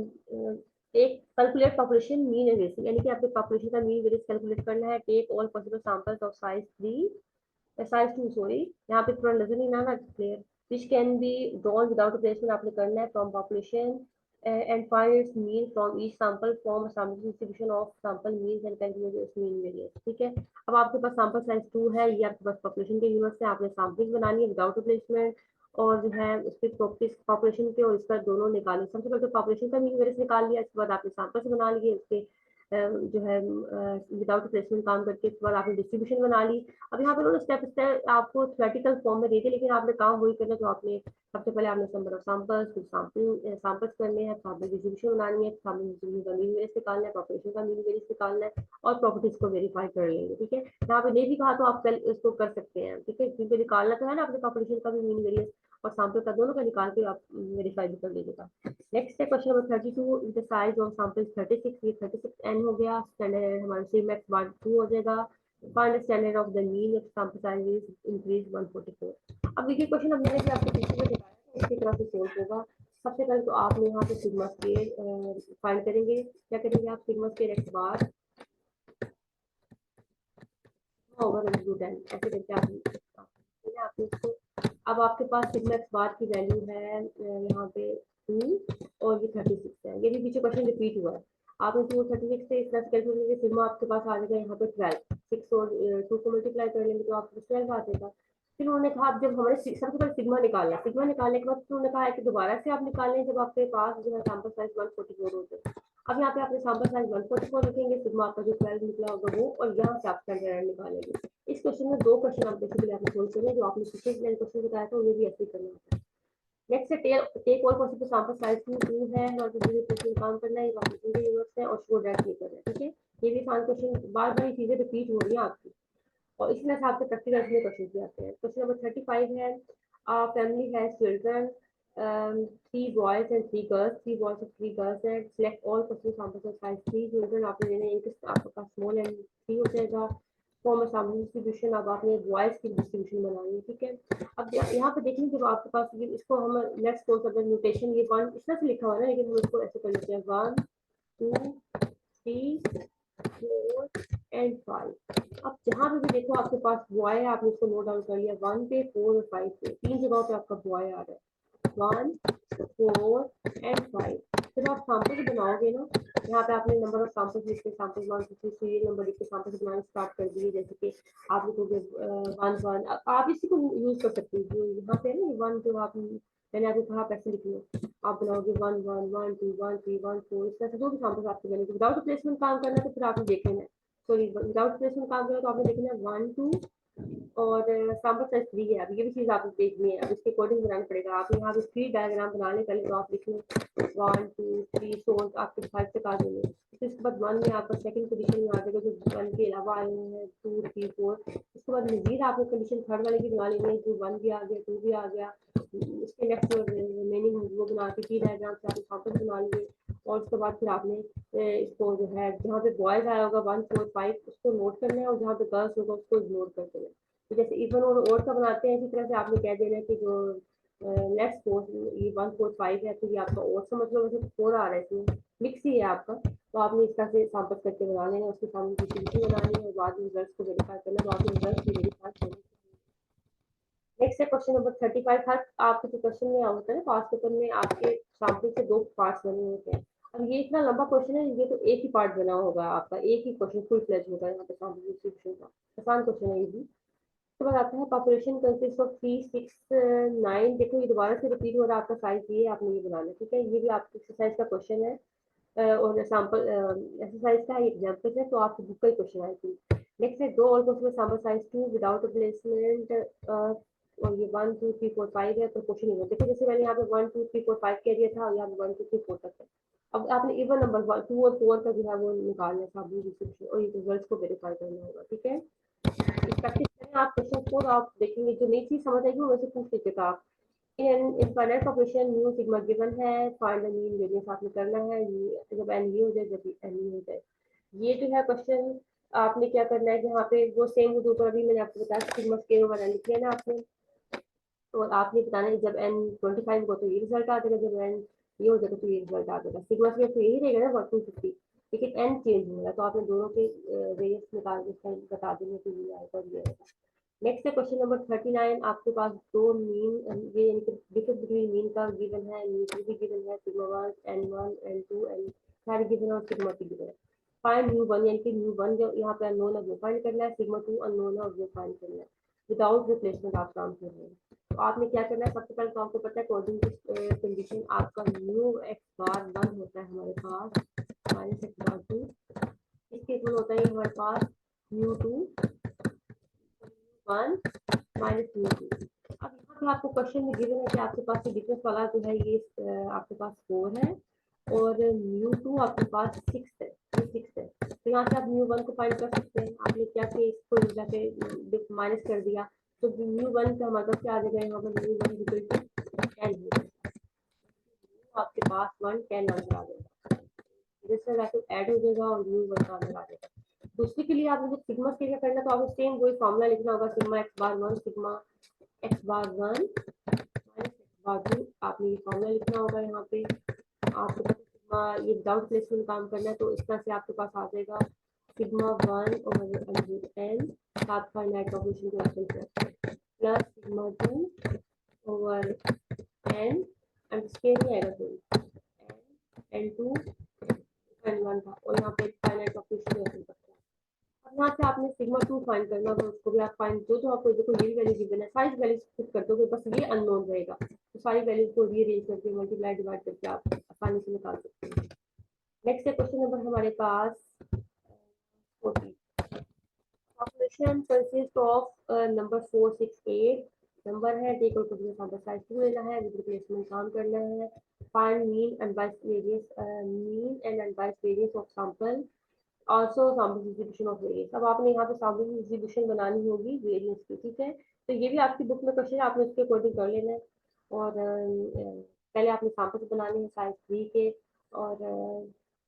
एक calculate population mean and variance, यानी कि आपके पॉपुलेशन का मीन वेरिएंस कैलकुलेट करना है, take all possible samples of size 3 size 2 sorry, यहाँ पे थोड़ा नजर नहीं आ रहा clear, which can be drawn without replacement आपने करना है from population and find its mean from each sample, form a sample distribution of sample means and calculate its mean variance। ठीक है, अब आपके पास सैंपल साइज 2 है, ये आपके पास पॉपुलेशन के यूनिट से आपने सैम्पलिंग बनानी है विदाउट रिप्लेसमेंट, और जो है उसके प्रॉपर्टीज पॉपुलेशन के और इसका दोनों निकाली। सबसे पहले तो पॉपुलेशन का मीन वेरिएंस निकाल लिया, इसके बाद आपने सैंपल्स बना लिए उसके जो है विदाउट रिप्लेसमेंट काम करके, इसके बाद आपने डिस्ट्रीब्यूशन बना ली। अब यहाँ पे उन्होंने स्टेप स्टेप आपको थ्योरेटिकल फॉर्म में दे दिए, लेकिन आपने काम वही करना जो आपने सबसे पहले आपने नंबर ऑफ सैंपल्स, फिर सैंपल्स करने हैं, सैंपल डिस्ट्रीब्यूशन बनानी है, सैंपल डिस्ट्रीब्यूशन का मीन वेरिएंस निकालना है, पॉपुलेशन का मीन वेरिएंस निकालना है, और प्रॉपर्टीज को वेरीफाई कर लेंगे। ठीक है, यहाँ पे नहीं भी कहा तो आप कल इसको कर सकते हैं। ठीक है, क्योंकि निकालना तो है ना अपने पॉपुलेशन का भी मीन वेरिएंस, और सैंपल का दोनों का निकाल के आप वेरीफाई भी कर लीजिएगा। नेक्स्ट है question number 32, the size of sample 36, ये 36n हो गया। स्टैंडर्ड हमारा सी मैक्स बार 2 हो जाएगा। Find standard of the mean of sample size is increase 144। अब देखिए क्वेश्चन अब मैंने भी आपको पीछे में दिखाया था, इसी तरह से सोल्व होगा। सबसे पहले तो आपने यहाँ पे सिग्मा स्क्वायर फाइंड करेंगे। क्या करेंगे आप, सिग्मा स्क्वायर एक्स बार ओवर रूट एन, ऐसे करके आपने इसको। अब आपके पास सिग्मा एक्स बार की वैल्यू है यहाँ पे 2 और ये 36 है। ये भी पीछे क्वेश्चन रिपीट हुआ है। आपने 236 से प्लस कैलकुलेट करके सिग्मा आपके पास आ जाएगा यहाँ पे 12। 6 और 2 को मल्टीप्लाई कर लेंगे तो आपको 12 आ जाएगा। फिर उन्होंने कहा अब जब हमारे सबसे पहले सिग्मा निकालना, सिग्मा निकालने के बाद फिर उन्होंने कहा है कि दोबारा से आप निकाल लें जब आपके पास जो है सैंपल साइज 144 हो जाए। अब यहाँ पे आपने सैंपल साइज 144 रखेंगे, सिग्मा आपका जो 12 निकला होगा वो, और यहाँ से आप स्टैंडर्ड एरर निकालेंगे। इस क्वेश्चन में 2 क्वेश्चन आप बेसिकली आपने सोल्व करने, जो आपने पिछले क्वेश्चन बताया था उन्हें भी ऐसे ही करना होता है। नेक्स्ट है take all possible sample size 2 है और क्वेश्चन काम करना है, ये वापस यूनिवर्स है और शो दैट ये करना है। ठीक है, ये भी आसान क्वेश्चन, बार-बार ये चीजें रिपीट हो रही हैं आपकी, और इसी हिसाब से प्रैक्टिकल में क्वेश्चन भी आते हैं। क्वेश्चन नंबर 35 है, family has children 3 boys and 3 girls, 3 boys and 3 girls है। Select all question sample size 3 children आपने लेने हैं, एक आपके पास स्मॉल एंड 3 हो जाएगा। फॉर्म सैंपल डिस्ट्रीब्यूशन, अब आपने बॉयज की डिस्ट्रीब्यूशन बनानी है। ठीक है, अब यहाँ पे देखेंगे जब आपके पास ये, इसको हम लेट्स सपोज अगर म्यूटेशन ये 1 इस तरह से लिखा हुआ है ना, लेकिन हम इसको ऐसे कर लेते हैं 1 2 3 4 एंड 5। अब जहाँ पे भी देखो आपके पास बॉय है, आपने इसको नोट डाउन कर लिया 1 पे 4 और 5 पे, 3 जगहों पे आपका बॉय आ रहा है 1 4 एंड 5। जब आप सैंपल बनाओगे ना, यहाँ पे आपने नंबर ऑफ सैंपल्स लिख के सैंपल 1 2 3 सीरियल नंबर लिख के सैंपल्स बनाना स्टार्ट कर दिए। जैसे कि आप लिखोगे 1 1, आप इसी को यूज कर सकते हो, जो यहाँ पे है ना 1 जो आप मैंने आपको कहा पैसे लिख लो, आप बनाओगे 1 1 1 2 1 3 1 4, इस तरह से जो भी सैंपल्स आपके बनेंगे। विदाउट रिप्लेसमेंट काम करना है तो फिर आपने देख लेना है, सॉरी विदाउट रिप्लेसमेंट काम करना है तो आपने देखना है 1 2 और सैंपल साइज 3 है। अब ये भी चीज आपको देखनी है, अब इसके अकॉर्डिंग बनाना पड़ेगा। आप यहाँ पे ट्री डायग्राम बना लें पहले, तो आप लिख लें 1 2 3 4 आपके 5 तक आ जाएंगे। फिर इसके बाद 1 में आपका सेकंड पोजीशन में आ जाएगा जो 1 के अलावा आए हैं 2 3 4। इसके बाद मजीद आपको कंडीशन थर्ड वाले की बना लेनी है, जो 1 भी आ गया 2 भी आ गया। इसके नेक्स्ट रिमेनिंग वो बना के ट्री डायग्राम से आपने सैंपल बना लिए, और उसके बाद फिर आपने इसको जो है जहाँ पे बॉयज आया होगा 1 4 5 उसको नोट करना है, और जहाँ पे गर्ल्स होगा उसको इग्नोर कर देना है। तो जैसे इवन और ओड का बनाते हैं, इसी तरह से आपने कह देना है कि जो लेट्स सपोज ये 1 4 5 है, तो ये आपका ओड समझ लो, वैसे 4 आ रहा है, इसमें मिक्स ही है आपका। तो आपने इस तरह से सैंपल करके बना लेना, उसके सामने डिस्ट्रीब्यूशन बनानी है और बाद में रिजल्ट को वेरीफाई करना, तो आपने रिजल्ट भी वेरीफाई करना। नेक्स्ट है क्वेश्चन नंबर 35। हर आपके जो क्वेश्चन में होता है ना पास पेपर में, आपके सैंपल से 2 पार्ट्स बने होते हैं। अब ये इतना लंबा क्वेश्चन है, ये तो एक ही पार्ट बना होगा आपका, एक ही क्वेश्चन फुल फ्लेज होगा यहाँ पे सैंपल डिस्ट्रीब्यूशन का। आसान क्वेश्चन है ये भी। उसके बाद आता है पॉपुलेशन कंसिस्ट ऑफ 3 6 9। देखो ये दोबारा से रिपीट हो रहा है, आपका साइज ये आपने ये बनाना है। ठीक है, ये भी आपकी एक्सरसाइज का क्वेश्चन है, और सैंपल एक्सरसाइज का एग्जाम्पल है, तो आपकी बुक का ही क्वेश्चन आएगी। नेक्स्ट है दो और question sample size 2 without replacement, और ये 1 2 3 4 5 है, प्रोपोर्शन इवन। देखो जैसे मैंने यहाँ पे 1 2 3 4 5 कह दिया था, और यहाँ पे 1 2 3 4 तक है। अब आपने इवन नंबर 2 और 4 का जो है वो निकालना है सामने डिस्क्रिप्शन, और ये रिजल्ट को वेरीफाई करना होगा। ठीक है, प्रैक्टिस करें आप क्वेश्चन को, आप देखेंगे जो नई चीज समझ आएगी वो वैसे पूछ लीजिएगा आप। In final population new sigma given है, फाइंड द मीन वेरिएंस आपने करना है, जब एन ये हो जाए जब एन ये हो जाए। ये जो है क्वेश्चन आपने क्या करना है, यहाँ पे वो सेम जो ऊपर अभी मैंने आपको बताया सिग्मा स्क्वायर ओवर एन लिख लेना आपने, और आपने बताना है जब एन 25 हो तो ये रिजल्ट आ जाएगा, जब एन ये हो जाएगा तो ये रिजल्ट आ जाएगा। सिग्मा स्क्वायर तो यही रहेगा ना 250, लेकिन एन चेंज हो रहा है, तो आपने दोनों के वेरिएंस निकाल के बता देंगे कि ये आएगा और ये आएगा। नेक्स्ट है क्वेश्चन नंबर 39। आपके पास दो मीन, ये डिफरेंस बिटवीन मीन का गिवन है, मीन भी गिवन है, सिग्मा 1 n1 n2 n सारे गिवन है, और सिग्मा की गिवन है। फाइंड न्यू 1, यानी कि न्यू 1 जो यहाँ पे अननोन है वो फाइंड करना है, सिग्मा 2 अननोन है और वो फाइंड करना है। विदाउट रिप्लेसमेंट आप काम कर रहे हैं, तो आपने क्या करना है, सबसे पहले तो आपको पता है अकॉर्डिंग टू कंडीशन आपका न्यू एक्स बार 1 होता है हमारे पास, माइनस एक्स बार 2, इसके इक्वल होता है हमारे पास न्यू 2 1 माइनस न्यू 2। अब यहाँ पे आपको क्वेश्चन में गिवन है कि आपके पास डिफरेंस वाला जो है ये आपके पास 4 है, और न्यू 2 आपके पास 6 है, ये 6 है। तो यहाँ से आप न्यू 1 को फाइंड कर सकते हैं। आपने क्या किया, इसको जाके माइनस कर दिया, तो म्यू वन का हमारे पास क्या आ जाएगा, यहाँ पर म्यू वन इक्वल टू 10 आपके पास 110 आंसर आ जाएगा, जिससे वैसे ऐड हो जाएगा और म्यू वन का आंसर आ जाएगा। दूसरी के लिए आपने जब सिग्मा के लिए करना तो आपको सेम वही फॉर्मूला लिखना होगा, sigma x bar one sigma x bar one minus x bar two, आपने ये फॉर्मूला लिखना होगा यहाँ पे। आपको सिग्मा ये विदाउट प्लेसमेंट काम करना है तो इस तरह से आपके पास आ जाएगा sigma one over under n साथ फाइनाइट पॉपुलेशन के option plus sigma two over n and scale नहीं आएगा कोई एन टू एन वन था और यहाँ पे फाइनाइट पॉपुलेशन के ऑप्शन करते हैं। अब यहाँ से आपने सिग्मा टू फाइंड करना है, उसको भी आप फाइंड जो आपको देखो ये वैल्यू गिवन है, सारी वैल्यूज फिट कर दोगे, बस ये अननोन रहेगा तो सारी वैल्यूज को रीअरेंज करके मल्टीप्लाई डिवाइड करके आप आसानी से निकाल सकते हैं। नेक्स्ट है क्वेश्चन नंबर हमारे पास 40। Population consists of number 468 number है, टेक आउट सैंपल साइज 2 लेना है, विद रिप्लेसमेंट काम करना है, find mean and unbiased variance of sample also sample distribution of variance. अब आपने यहाँ पे सैंपल डिस्ट्रीब्यूशन बनानी होगी वेरिएंस की, ठीक है। तो ये भी आपकी बुक में क्वेश्चन है, आपने उसके अकॉर्डिंग कर लेना है। और पहले आपने सैंपल्स बनाने हैं साइज 3 के और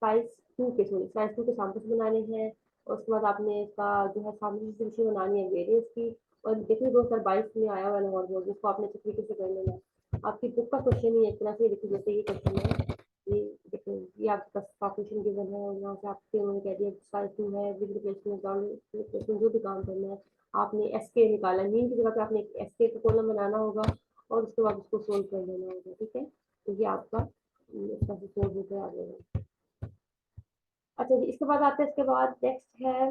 साइज 2 के, सॉरी साइज 2 के सैंपल्स बनाने हैं। और उसके बाद आपने इसका जो है सैंपल डिस्ट्रीब्यूशन बनानी है वेरिएंस की। और देखिए 2022 में आया हुआ लाहौर बोर्ड, जिसको आपने अच्छे तरीके से कर लेना है। आपकी बुक का क्वेश्चन ही एक तरह से देखिए, जैसे ये क्वेश्चन है, ये देखो ये आपके पास पॉपुलेशन गिवन है और यहाँ से आपके उन्होंने कह दिया साइज 2 है, विद रिप्लेसमेंट जो भी काम करना है आपने एस के निकाला, मीन की जगह पे आपने एस के का कॉलम बनाना होगा और उसके बाद उसको सोल्व कर लेना होगा, ठीक है। तो ये आपका इसका सोल्व होकर आ जाएगा। अच्छा जी, इसके बाद आता है, इसके बाद नेक्स्ट है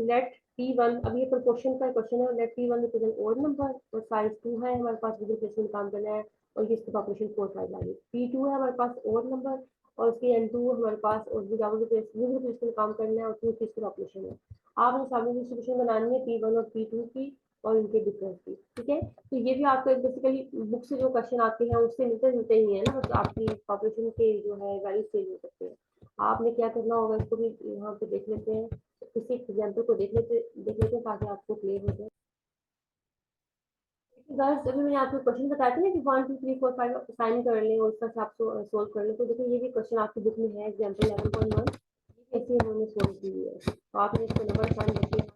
लेट P1, अब ये प्रोपोर्शन का क्वेश्चन है, let P1 represent odd number और साइज 2 है हमारे पास, विद रिप्लेसमेंट काम करना है और ये इसकी पॉपुलेशन 4-5 आ गई। P2 है हमारे पास ओड नंबर और उसकी N2 हमारे पास और विद रिप्लेसमेंट काम करना है और 2 की इसकी पॉपुलेशन है। आपने सामने डिस्ट्रीब्यूशन बनानी है P1 और P2 की और इनके डिफरेंस की, ठीक है। तो ये भी आपको बेसिकली बुक से जो क्वेश्चन आते हैं उससे मिलते जुलते ही है ना, बस आपकी पॉपुलेशन के जो है वैल्यू चेंज हो सकते हैं। आपने क्या करना होगा, इसको भी यहाँ पे देख लेते हैं, किसी एग्जाम्पल को देख लेते हैं ताकि आपको क्लियर हो जाए। बस अभी मैंने आपको क्वेश्चन बताया था ना कि 1 2 3 4 5 साइन कर लें और उसका आप सोल्व कर लें। तो देखिए ये भी क्वेश्चन आपकी बुक में है, एग्जाम्पल 11.1, ये ऐसे उन्होंने सोल्व की है। तो आपने इसको नंबर साइन करके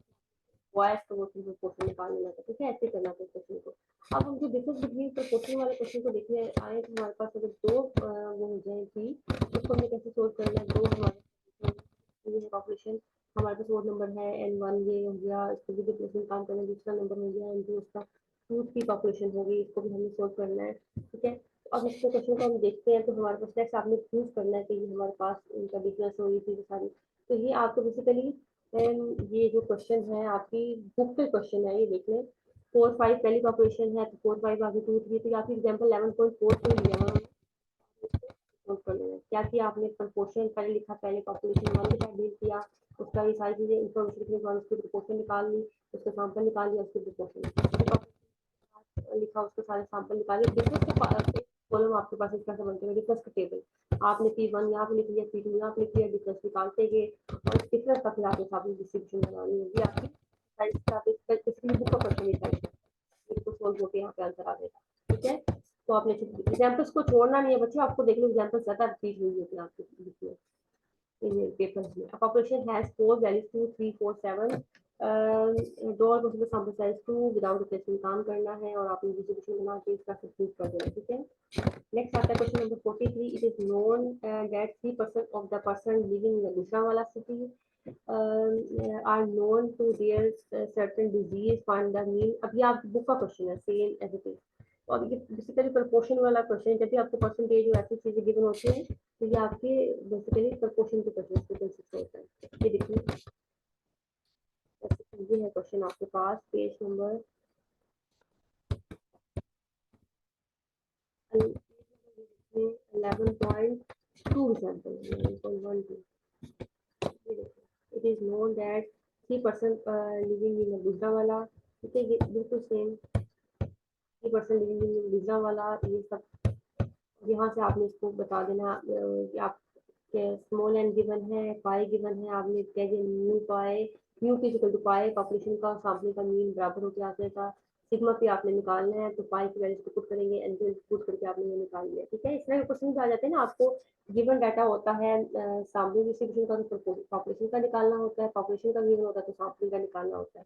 वॉइस तो वो प्रोपोर्शन निकाल लेना था, ठीक है, ऐसे करना था क्वेश्चन को। अब हम जो डिफरेंस बिटवीन प्रोपोर्शन वाले क्वेश्चन को देखने आए तो हमारे पास अगर दो वो हो जाए थी, उसको हमने कैसे सोल्व करना है। दो हमारे पॉपुलेशन हमारे पास वो नंबर है N1, ये हो गया, इसको भी रिप्लेसमेंट काम करना है, दूसरा नंबर हो गया N2, उसका फ्रूट की पॉपुलेशन होगी, इसको भी हमें सोल्व करना है, ठीक है। तो अब इसको क्वेश्चन को हम देखते हैं, तो हमारे पास नेक्स्ट आपने प्रूव करना है कि ये हमारे पास इनका डिफरेंस हो रही थी सारी। तो ये आपको बेसिकली ये जो क्वेश्चन है आपकी बुक के क्वेश्चन है, ये देख लें। 4-5 पहली पॉपुलेशन है तो 4-5 आगे 2-3, तो आपकी एग्जाम्पल 11.4 को लिया है, नोट कर लेना क्या कि आपने प्रोपोर्शन पहले लिखा, पहले पॉपुलेशन 1 के साथ डील किया, उसका ये सारी चीजें इन्फॉर्मेशन उसकी प्रोपोर्शन निकाल ली, उसका सैंपल निकाल लिया, उसकी प्रोपोर्शन लिखा, उसके सारे सैंपल निकाले, डिफरेंस के कॉलम आपके पास इस तरह से बनते हैं, डिफरेंस का टेबल आपने P1 यहाँ पे लिख लिया, P2 यहाँ पे लिख लिया, डिफरेंस निकालते गए और इस डिफरेंस का फिर आपके सामने डिस्ट्रीब्यूशन बनानी होगी आपकी साइज का, किसी भी बुक का क्वेश्चन नहीं इसको सोल्व होकर यहाँ पे आंसर आ जाएगा, ठीक है। तो आपने एग्जाम्पल्स को छोड़ना नहीं है बच्चों, आपको देख लो एग्जाम्पल ज्यादा रिपीट हुई होती है आपके बुक में, in papers में। A population has 4 values 2 3 4 7, दो और possible sample size 2 without replacement काम करना है और आपने डिस्ट्रीब्यूशन बना के इसका सब्स्टिट्यूट कर देना, ठीक है। नेक्स्ट आता है question number 43। It is known that 3% of the person living in Gujranwala city are known to their certain disease, find the mean। अभी आप बुक का क्वेश्चन है सेम एज इट इज, और ये बेसिकली प्रोपोर्शन वाला क्वेश्चन है, जब भी आपको परसेंटेज और ऐसी चीजें गिवन होती है तो ये आपके बेसिकली प्रोपोर्शन के क्वेश्चन पे कंसिस्ट होता है। ये देखिए ये है क्वेश्चन आपके पास पेज नंबर 11.2 एग्जांपल 11.12। ये देखिए, it is known that 3% living in Gujranwala, ठीक है, ये बिल्कुल सेम 3% लिविंग इन गुजरांवाला, ये सब यहाँ से आपने इसको बता देना। आप स्मॉल एन गिवन है, पाई गिवन है, आपने कह दिया न्यू पाई, न्यू की इक्वल टू पाई, पॉपुलेशन का सैंपल का मीन बराबर होकर आ जाएगा, सिग्मा पे आपने निकालना है, तो पाई की वैल्यूज को पुट करेंगे, एन की वैल्यूज पुट करके आपने ये निकाल लिया। ठीक है, इस तरह के क्वेश्चन आ जाते हैं ना, आपको गिवन डाटा होता है सैंपल डिस्ट्रीब्यूशन का, तो पॉपुलेशन का निकालना होता है, पॉपुलेशन का गिवन होता है तो सैंपलिंग का निकालना होता है।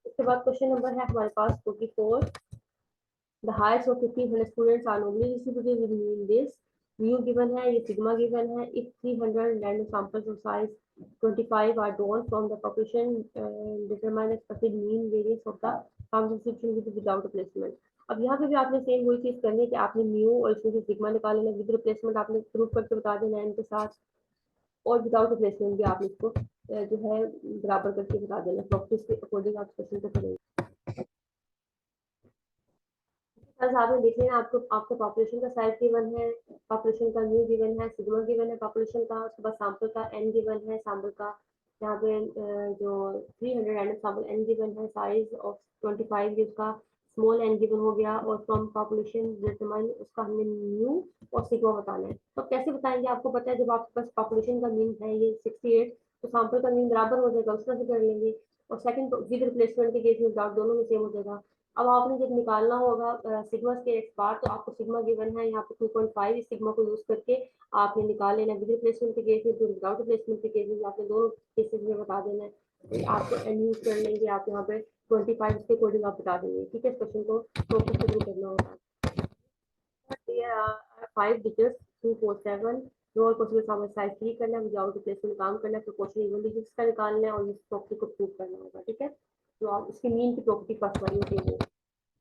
उसके बाद क्वेश्चन नंबर है हमारे पास 44। The heights of 1500 students are normally distributed within this. Mu given है, ये sigma given है. If 300 random samples of size 25 are drawn from the population, determine expected mean variance of the sample distribution with without replacement. अब यहाँ पे भी आपने same वही चीज करनी है कि आपने म्यू और इसमें से सिग्मा निकाल लेना, विद रिप्लेसमेंट आपने प्रूव करके बता देना है इनके साथ, और विदाउट रिप्लेसमेंट भी आपने इसको जो है बराबर करके बता देना। प्रॉपर्टीज के अकॉर्डिंग आप क्वेश्चन को करेंगे। बस आपने देख लेना, आपको आपका पॉपुलेशन का साइज गिवन है, पॉपुलेशन का न्यू गिवन है, सिग्मा गिवन है पॉपुलेशन का, उसके बाद सैंपल का एन गिवन है, सैंपल का यहाँ पे जो 300 रैंडम सैंपल एन गिवन है, साइज ऑफ 25 उसका स्मॉल एन गिवन हो गया, और फ्रॉम पॉपुलेशन डिटरमाइन उसका हमने न्यू और सिग्मा बताना है। तो कैसे बताएंगे, आपको पता है जब आपके पास पॉपुलेशन का मीन है ये 68, तो सैंपल का मीन बराबर हो जाएगा, उस तरह से कर लेंगे। और सेकंड विद रिप्लेसमेंट के केस में दोनों में सेम हो जाएगा। अब आपने जब निकालना होगा सिग्मा के एक्स बार, तो आपको सिग्मा गिवन है यहाँ पे 2.5, इस सिग्मा को यूज करके आपने निकाल लेना। विद रिप्लेसमेंट के केस में, विदाउट रिप्लेसमेंट के केस में आपने दोनों केसेस में बता देना है। तो आपको एन यूज कर लेंगे, आप यहाँ पे 25 के अकॉर्डिंग आप बता देंगे। ठीक है, इस क्वेश्चन को फोकस से करना होगा। 5 digits 247, नो पॉसिबल साइज 3 करना है, विदाउट रिप्लेसमेंट काम करना है, प्रोपोर्शन इवन डिजिट्स का निकालना है, और इस प्रॉपर्टी को प्रूव करना होगा। ठीक है, तो आप इसकी मीन की प्रॉपर्टी फर्स्ट वाली होती है।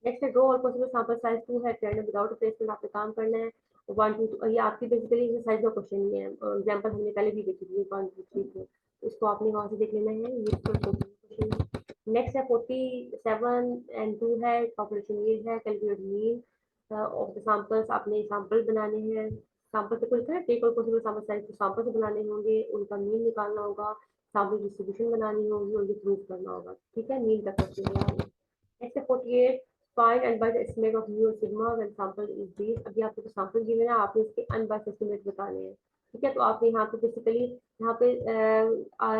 नेक्स्ट है draw all possible sample size 2 है, रैंडम विदाउट रिप्लेसमेंट आपको काम करना है। 1 2 2 ये आपकी बेसिकली एक्सरसाइज का क्वेश्चन ही है, एग्जांपल हमने पहले भी देखी थी 1 2 3 4, तो इसको आपने वहां से देख लेना है। ये क्वेश्चन नेक्स्ट है 47 एंड 2 है, पॉपुलेशन ये है, calculate mean of the samples, आपने सैंपल बनाने हैं। सैंपल से कुछ है take all possible sample size, तो सैंपल से बनाने होंगे, उनका मीन निकालना होगा, सैंपल डिस्ट्रीब्यूशन बनानी होगी और ये प्रूव करना होगा। ठीक है, मीन तक क्वेश्चन है। नेक्स्ट है 48, find unbiased estimate of mu और sigma when sample is these। अभी आपको सैंपल गिवन है, आपने इसके अनबायस्ड एस्टिमेट बताने हैं। ठीक है, तो आपने यहाँ पे बेसिकली यहाँ पे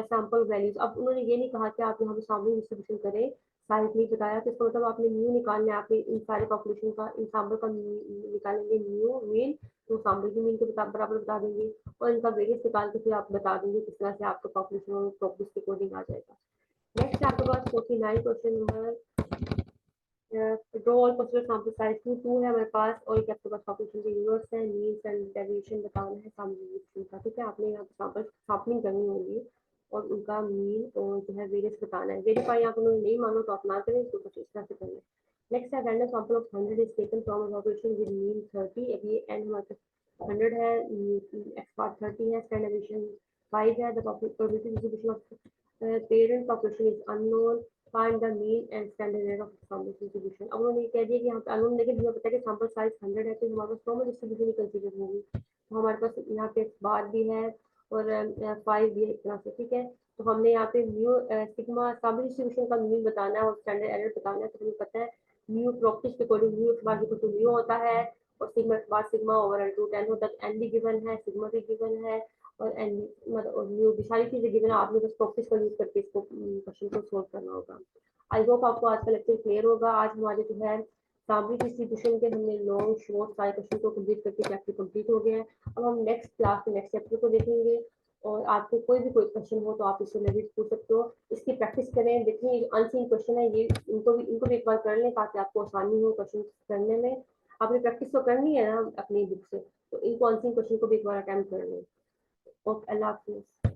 सैंपल वैल्यूज, अब उन्होंने ये नहीं कहा कि आप यहाँ पे सैंपल डिस्ट्रीब्यूशन करें, साइज नहीं बताया, तो इसका मतलब आपने म्यू निकालना है, आपने इन सारे पॉपुलेशन का इन सैंपल का निकालेंगे म्यू मीन, तो सैंपल की मीन के बराबर बता देंगे, और इनका वेरियंस निकाल के फिर आप बता देंगे किस तरह से आपका पॉपुलेशन और प्रॉपर्टीज के अकॉर्डिंग आ जाएगा। नेक्स्ट आपके पास 49 question number draw all possible sample size 2 है हमारे पास, और एक आपके पास पॉपुलेशन के यूनिवर्स है, मीन्स एंड डेविएशन बताना है सैंपल का। ठीक है, आपने यहाँ पे सैंपल सैम्पलिंग करनी होगी और उनका मीन और जो है वेरियंस बताना है। वेरीफाई आप उन्होंने नहीं मानो तो आप ना करें, तो कुछ इस तरह से करना है। नेक्स्ट है random sample of 100 is taken from a population with mean 30। अब ये एंड हमारे पास 100 है, एक्स पार्ट 30 है, स्टैंडर्ड डेविएशन 5 है, the probability distribution of parent population is unknown, find the mean and standard error of sample distribution। अब उन्होंने कह दिया कि यहाँ पे अननोन, लेकिन हमें पता है कि सैंपल साइज 100 है, तो हमारे पास नॉर्मल डिस्ट्रीब्यूशन ही कंसीडर होगी। तो हमारे पास यहाँ पे बार भी है और 5 भी है एक तरह से। ठीक है, तो हमने यहाँ पे म्यू सिग्मा सैंपल डिस्ट्रीब्यूशन का म्यू बताना है और स्टैंडर्ड एरर बताना है। तो हमें पता है म्यू प्रॉपर्टीज के according mu bar to mu होता है, और sigma bar sigma over two 10 होता है। एन भी गिवन है, सिग्मा भी गिवन है, और एन मतलब न्यू भी, सारी चीजें गिवन है, आपने बस प्रॉपर्टीज का यूज करके इसको क्वेश्चन को सोल्व करना होगा। आई होप आपको आज का लेक्चर क्लियर होगा। आज हमारे जो है सैंपल डिस्ट्रीब्यूशन के हमने लॉन्ग शॉर्ट सारे क्वेश्चन को कंप्लीट करके चैप्टर कंप्लीट हो गया है। अब हम नेक्स्ट क्लास में नेक्स्ट चैप्टर को देखेंगे, और आपको कोई भी कोई क्वेश्चन हो तो आप इससे रिलेटेड पूछ सकते हो। इसकी प्रैक्टिस करें, देखिए अनसीन क्वेश्चन है, ये इनको भी एक बार कर लें ताकि आपको आसानी हो क्वेश्चन करने में। आपने प्रैक्टिस तो करनी है ना अपनी बुक से, तो इनको अनसीन क्वेश्चन को भी एक बार अटेम्प्ट कर लें। ओके, अल्लाह हाफिज़।